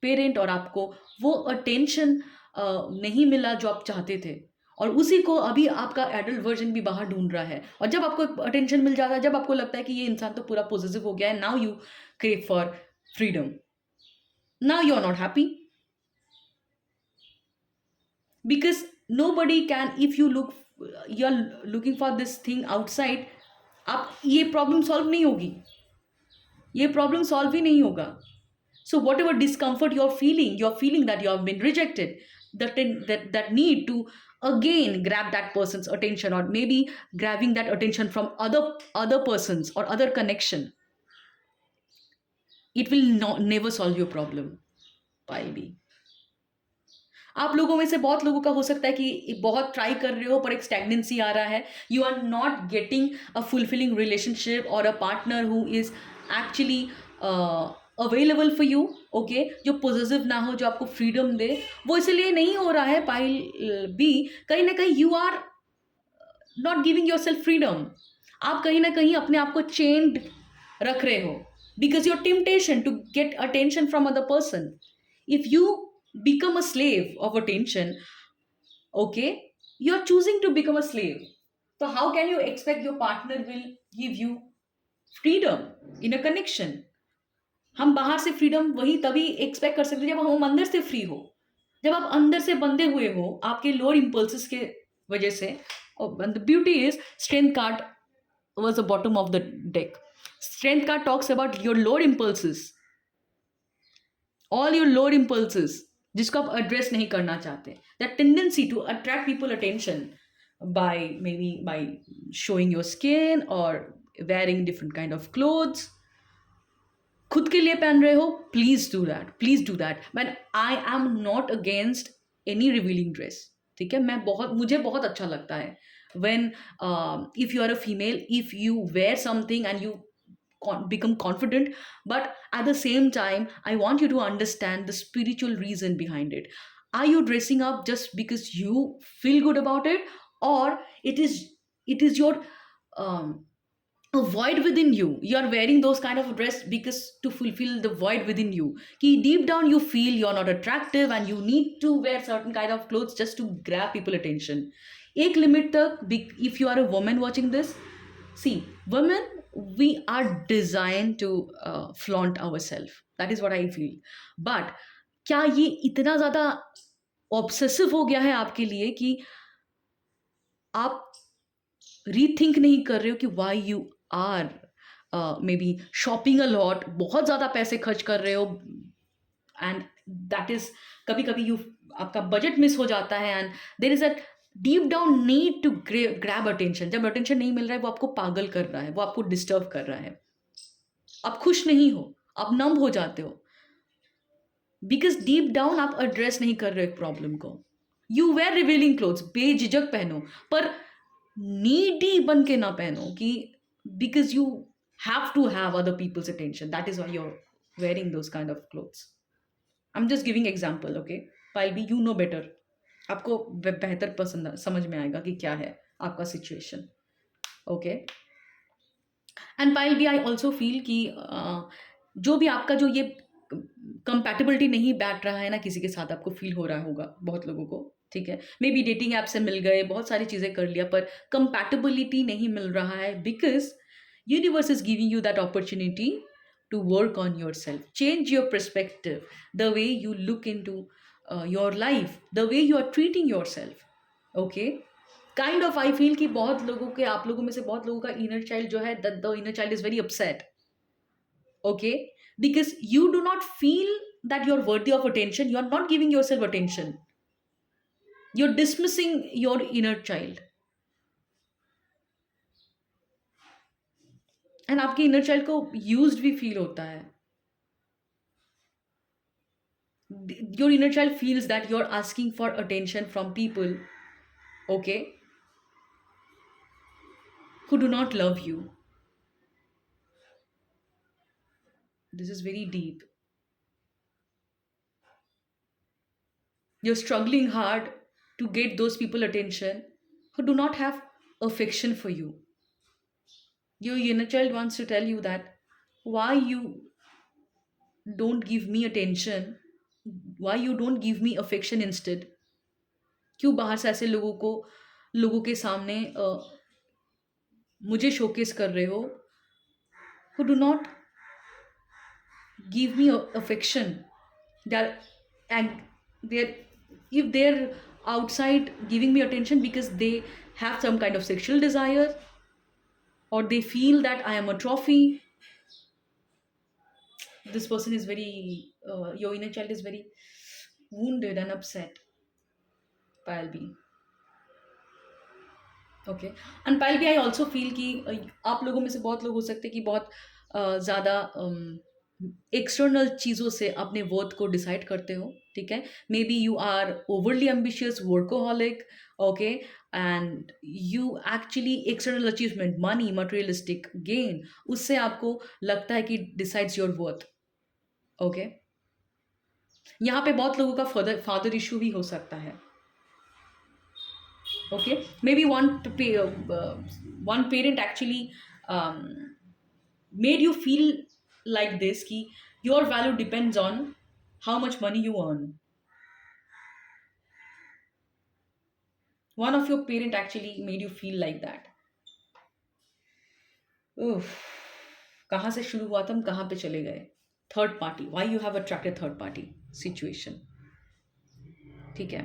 parent, और आपको वो attention नहीं मिला जो आप चाहते थे, और उसी को अभी आपका एडल्ट वर्जन भी बाहर ढूंढ रहा है. और जब आपको अटेंशन मिल जाता है, जब आपको लगता है कि ये इंसान तो पूरा पॉजिटिव हो गया है, now you crave for freedom. Now you're not happy because nobody can, if you're looking for this thing outside, आप ये प्रॉब्लम सॉल्व नहीं होगी, ये प्रॉब्लम सॉल्व ही नहीं होगा. So whatever discomfort you're feeling that you have been rejected, that need to again grab that person's attention, or maybe grabbing that attention from other persons or other connection, it will never solve your problem. Pile B. आप लोगों में से बहुत लोगों का हो सकता है कि बहुत ट्राई कर रहे हो पर एक स्टैग्नेंसी आ रहा है. You are not getting a fulfilling relationship और a partner who is actually available for you. Okay, जो पॉजिटिव ना हो, जो आपको फ्रीडम दे, वो इसलिए नहीं हो रहा है. पाइल बी, कहीं ना कहीं you are not giving yourself freedom. आप कहीं ना कहीं अपने आप को चेन्ड रख रहे हो because your temptation to get attention from other person. If you become a slave of attention, okay, you're choosing to become a slave. So how can you expect your partner will give you freedom in a connection? हम बाहर से freedom वही तभी expect कर सकते हैं जब हम अंदर से फ्री हो, जब आप अंदर से बंधे हुए हो आपके लोअर इम्पल्सेस के वजह से. And the beauty is strength card was the bottom of the deck. Strength card talks about your lower impulses, all your lower impulses जिसको आप एड्रेस नहीं करना चाहते. That tendency to attract people attention by showing your skin or wearing different kind of clothes. खुद के लिए पहन रहे हो, please do that. But I am not against any revealing dress. ठीक है, मुझे बहुत अच्छा लगता है when if you are a female, if you wear something and you become confident, but at the same time I want you to understand the spiritual reason behind it. Are you dressing up just because you feel good about it, or it is your a void within you? You are wearing those kind of dress because to fulfill the void within you, कि deep down you feel you're not attractive and you need to wear certain kind of clothes just to grab people attention. एक limit तक, if you are a woman watching this, see, women we are designed to flaunt ourselves. That is what I feel. But क्या ये इतना ज़्यादा obsessive हो गया है आपके लिए कि आप रीथिंक नहीं कर रहे हो कि why you are maybe shopping a lot, बहुत ज़्यादा पैसे खर्च कर रहे हो, एंड दैट इज कभी कभी यू आपका बजट मिस हो जाता है, and there is a deep down need to grab attention. जब अटेंशन नहीं मिल रहा है वो आपको पागल कर रहा है, वो आपको डिस्टर्ब कर रहा है, आप खुश नहीं हो, आप नम हो जाते हो, बिकॉज डीप डाउन आप एड्रेस नहीं कर रहे हो एक प्रॉब्लम को. यू वेयर रिवीलिंग क्लोथ्स, बेझिझक पहनो, पर नीडी बन के ना पहनो कि because you have to have other people's attention, that is why you are wearing those kind of clothes. I'm just giving example, okay? पायल भी यू नो बेटर, आपको बेहतर पसंद समझ में आएगा कि क्या है आपका situation. Okay. And pile B I also feel कि जो भी आपका जो ये कंपैटिबिलिटी नहीं बैठ रहा है ना किसी के साथ, आपको फील हो रहा होगा बहुत लोगों को, ठीक है, मे बी डेटिंग ऐप से मिल गए, बहुत सारी चीज़ें कर लिया, पर कंपैटिबिलिटी नहीं मिल रहा है, because universe is giving you that opportunity to work on yourself, change your perspective, the way you look into your life, the way you are treating yourself. Okay, kind of I feel कि बहुत लोगों के, आप लोगों में से बहुत लोगों का inner child जो है, the inner child is very upset. Okay, because you do not feel that you're worthy of attention, you're not giving yourself attention, you're dismissing your inner child. And आपके इनर चाइल्ड को used भी feel होता है. Your inner child feels that you are asking for attention from people, okay, who do not love you. This is very deep. You're struggling hard to get those people attention who do not have affection for you. Your inner child wants to tell you that why you don't give me attention, why you don't give me affection instead. क्यों बाहर से ऐसे लोगों के सामने मुझे showcase कर रहे हो, who do not give me affection. They're if they're outside giving me attention because they have some kind of sexual desire, or they feel that I am a trophy. This person is very your inner child is very wounded and upset, Payal B. Okay. And pile B I also feel कि आप लोगों में से बहुत लोग हो सकते हैं कि बहुत ज़्यादा एक्सटर्नल चीज़ों से अपने वर्थ को डिसाइड करते हो, ठीक है. Maybe you are overly ambitious workaholic, okay, and you actually external achievement, money, materialistic gain, उससे आपको लगता है कि डिसाइड्स योर वर्थ. ओके. यहाँ पे बहुत लोगों का फादर इशू भी हो सकता है. Okay, maybe one parent actually made you feel like this ki your value depends on how much money you earn. One of your parent actually made you feel like that. Oof. कहाँ से शुरू हुआ था, हम कहाँ पे चले गए. Third party, why you have attracted third party situation, ठीक है.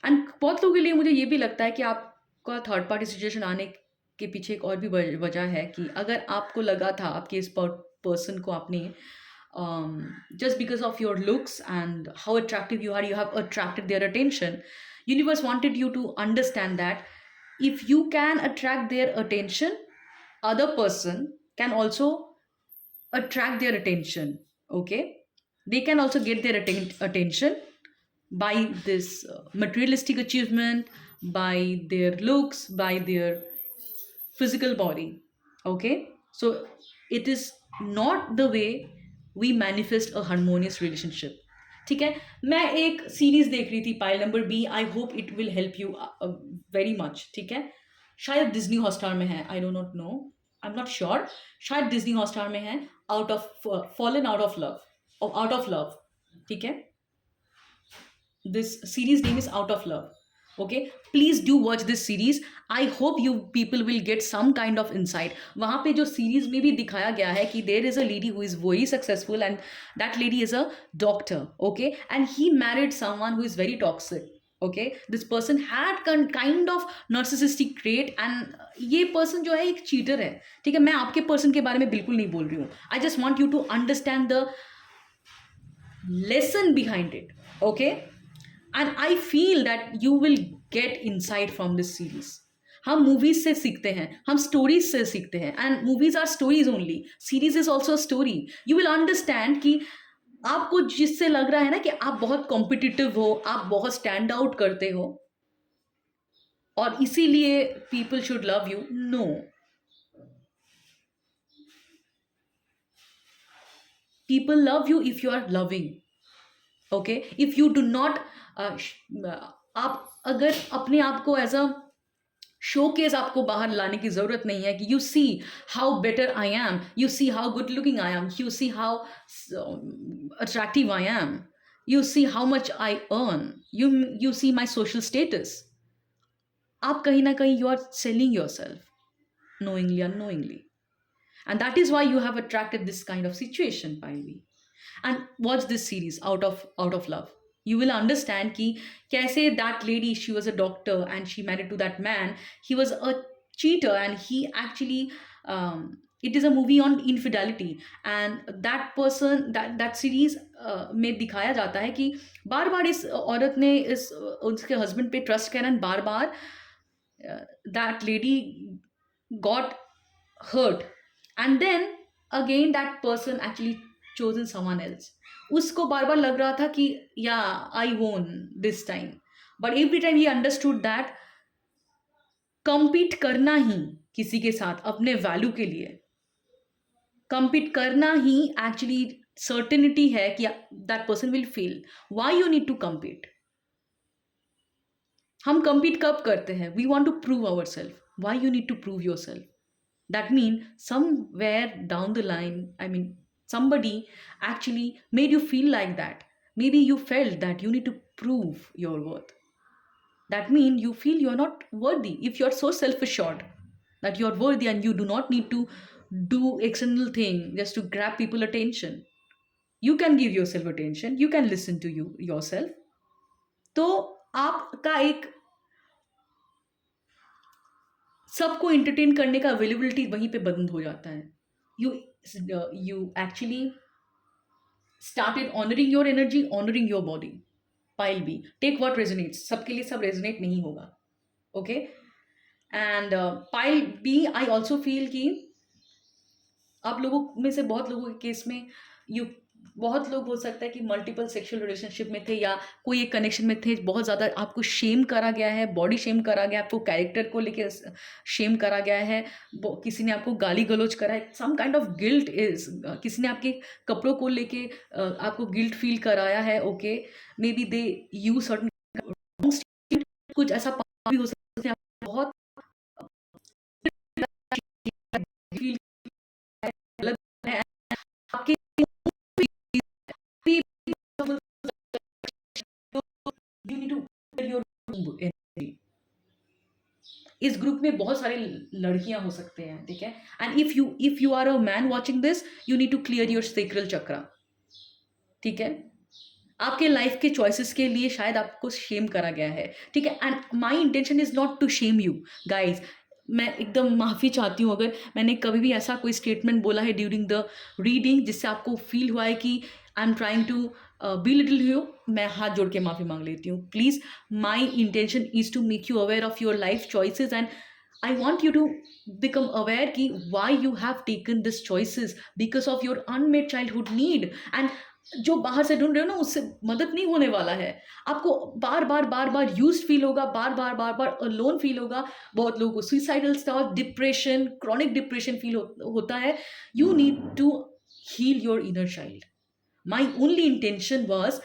एंड बहुत लोगों के लिए मुझे ये भी लगता है कि आपका थर्ड पार्टी सिचुएशन आने के पीछे एक और भी वजह है कि अगर आपको लगा था आपके इस पर्सन को आपने just because of your looks and how attractive you are, you have attracted their attention. Universe wanted you to understand that if you can attract their attention, other person can also attract their attention. Okay, they can also get their attention by this materialistic achievement, by their looks, by their physical body. Okay, so it is not the way we manifest a harmonious relationship. ठीक है. मैं एक series देख रही थी, pile number B, I hope it will help you very much, ठीक है. शायद डिज्नी हॉटस्टार में है, I do not know, I am not sure, शायद डिज्नी हॉटस्टार में है. फॉलन आउट ऑफ लव, ठीक है. This series name is Out of Love. Okay, please do watch this series. I hope you people will get some kind of insight. वहां पे जो series में भी दिखाया गया है कि there is a lady who is very successful and that lady is a doctor. Okay, and he married someone who is very toxic. Okay, this person had kind of narcissistic trait and ये person जो है एक cheater है. ठीक है, मैं आपके person के बारे में बिल्कुल नहीं बोल रही हूँ. I just want you to understand the lesson behind it. Okay, and I feel that you will get insight from this series. हम मूवीज से सीखते हैं, हम स्टोरीज से सीखते हैं, and movies are stories only. Series is also story. You will understand कि आपको जिससे लग रहा है ना कि आप बहुत कॉम्पिटिटिव हो, आप बहुत स्टैंड आउट करते हो और इसीलिए people should love you. No, people love you if you are loving. Okay, if you do not आप अगर अपने आप को एज अ शोकेस आपको बाहर लाने की जरूरत नहीं है कि you see how better I am, you see how good looking I am, you see how attractive I am, you see how much I earn, you see my social status. आप कहीं ना कहीं you are selling yourself knowingly unknowingly, and that is why you have attracted this kind of situation, Pilvi. And watch this series out of love. You will understand कि कैसे that lady, she was a doctor and she married to that man. He was a cheater and he actually it is a movie on infidelity. And that person, that series में दिखाया जाता है कि बार बार इस औरत ने इस उसके हस्बैंड पे ट्रस्ट किया and bar bar that lady got hurt, and then again that person actually chosen someone else. उसको बार बार लग रहा था कि या आई वोन this time, but every time he understood that compete करना ही किसी के साथ अपने वैल्यू के लिए compete करना ही एक्चुअली सर्टेनिटी है कि that person will fail. Why you need to compete? हम compete कब करते हैं? We want to prove our self. Why you need to prove yourself? That means somewhere down the line, I mean, somebody actually made you feel like that. Maybe you felt that you need to prove your worth. That means you feel you're not worthy. If you're so self-assured that you're worthy and you do not need to do external thing just to grab people attention, you can give yourself attention, you can listen to yourself. तो आपका एक सबको entertain करने का availability वहीं पे बंद हो जाता है. You actually started honouring your energy, honouring your body. Pile B, take what resonates. सबके लिए सब रेजोनेट नहीं होगा. Okay, and pile B, I also feel कि आप लोगों में से बहुत लोगों के केस में बहुत लोग हो सकता है कि मल्टीपल सेक्सुअल रिलेशनशिप में थे या कोई एक कनेक्शन में थे, बहुत ज़्यादा आपको शेम करा गया है, बॉडी शेम करा गया, आपको कैरेक्टर को लेके शेम करा गया है, किसी ने आपको गाली गलौज करा है, some kind of guilt is, किसी ने आपके कपड़ों को लेके आपको गिल्ट फील कराया है. Okay, may be they you certain कुछ ऐसा भी हो सकता है. बहुत फील आपके इस ग्रुप में बहुत सारे लड़कियां हो सकते हैं. ठीक है, and if you are a man watching this, you need to clear your sacral chakra. ठीक है, आपके लाइफ के चॉइसेस के लिए शायद आपको शेम करा गया है. ठीक है, and my intention is not to shame you guys. मैं एकदम माफ़ी चाहती हूँ अगर मैंने कभी भी ऐसा कोई स्टेटमेंट बोला है ड्यूरिंग द रीडिंग जिससे आपको फील हुआ है कि I am trying to be little you. मैं हाथ जोड़ के माफ़ी मांग लेती हूँ. Please, my intention is to make you aware of your life choices and I want you to become aware कि why you have taken this choices because of your unmet childhood need. and जो बाहर से ढूंढ रहे हो ना, उससे मदद नहीं होने वाला है. आपको बार बार यूज्ड फील होगा, बार बार अलोन फील होगा. बहुत लोगों को suicidal thought, depression, chronic depression feel होता है. You need to heal your inner child. My only intention was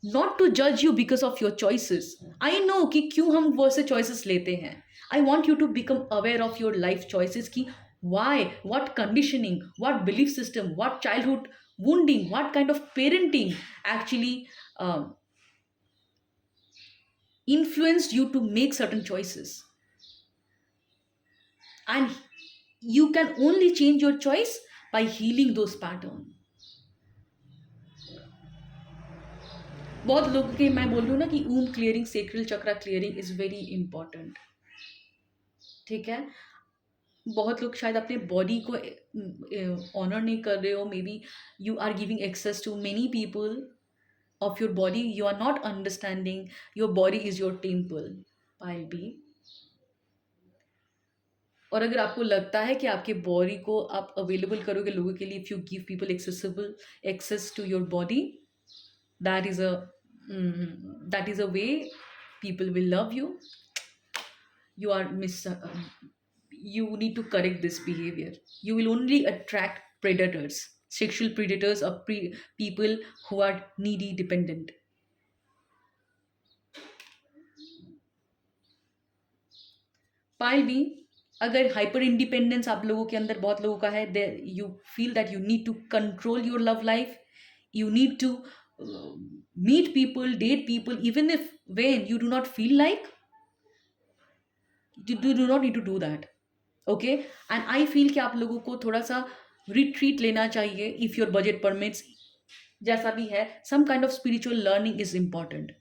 not to जज you because of your choices. I know कि क्यों हम वैसे चॉइसेस लेते हैं. I want you to become aware of your life choices ki why, what conditioning, what belief system, what childhood wounding, what kind of parenting actually influenced you to make certain choices, and you can only change your choice by healing those patterns. बहुत लोग के मैं बोल रही हूँ ना कि um clearing, sacral chakra clearing is very important. ठीक है, बहुत लोग शायद अपने बॉडी को ऑनर नहीं कर रहे हो, maybe you are giving access to many people of your body, you are not understanding your body is your temple, pile B। और अगर आपको लगता है कि आपके बॉडी को आप अवेलेबल करोगे लोगों के लिए, if you give people accessible access to your body, that is a that is a way people will love you. You are you need to correct this behavior. You will only attract predators, sexual predators, or people who are needy, dependent. Pile B, अगर hyper independence आप लोगों के अंदर बहुत लोगों का है, they you feel that you need to control your love life, you need to meet people, date people, even if when you do not feel like, you do not need to do that. Okay, and I feel कि आप लोगों को थोड़ा सा retreat लेना चाहिए if your budget permits, जैसा भी है, some kind of spiritual learning is important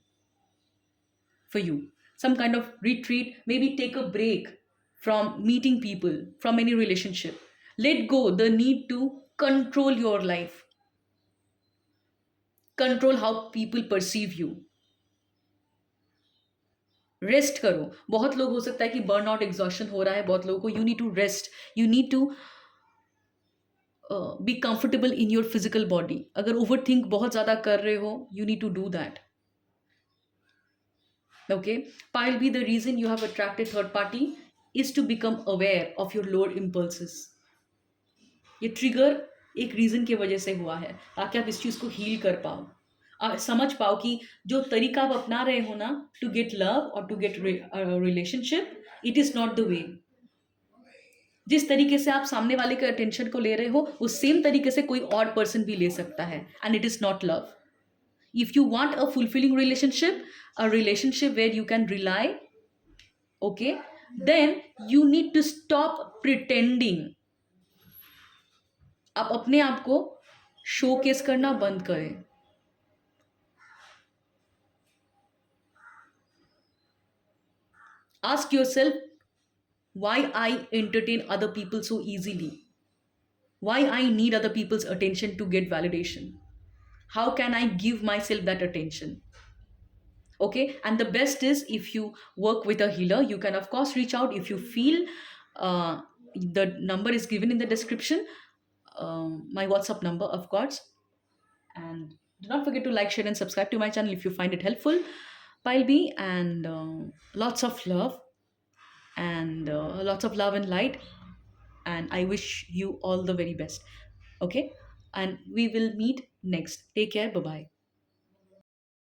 for you, some kind of retreat, maybe take a break from meeting people, from any relationship, let go the need to control your life, control how people perceive you, rest करो। बहुत लोग हो सकता है कि burn out exhaustion हो रहा है बहुत लोगों को, you need to rest, you need to be comfortable in your physical body. अगर ओवर थिंक बहुत ज़्यादा कर रहे हो, you need to do that. Okay, pile B, the reason you have attracted third party is to become aware of your lower impulses. ये trigger एक reason की वजह से हुआ है, ताकि आप इस चीज़ को हील कर पाओ, समझ पाओ कि जो तरीका आप अपना रहे हो ना टू गेट लव और to get relationship, it is not the way. जिस तरीके से आप सामने वाले के अटेंशन को ले रहे हो, उस सेम तरीके से कोई और पर्सन भी ले सकता है, and it is not love. If you want a fulfilling relationship, a relationship where you can rely, okay, then you need to stop pretending. आप अपने आप को शोकेस करना बंद करें। Ask yourself why I entertain other people so easily, why I need other people's attention to get validation, how can I give myself that attention? Okay, and the best is if you work with a healer, you can of course reach out if you feel. The number is given in the description, my WhatsApp number of course, and do not forget to like, share and subscribe to my channel if you find it helpful. Pile B, and lots of love, and lots of love and light, and I wish you all the very best. Okay, and we will meet next. Take care, bye bye.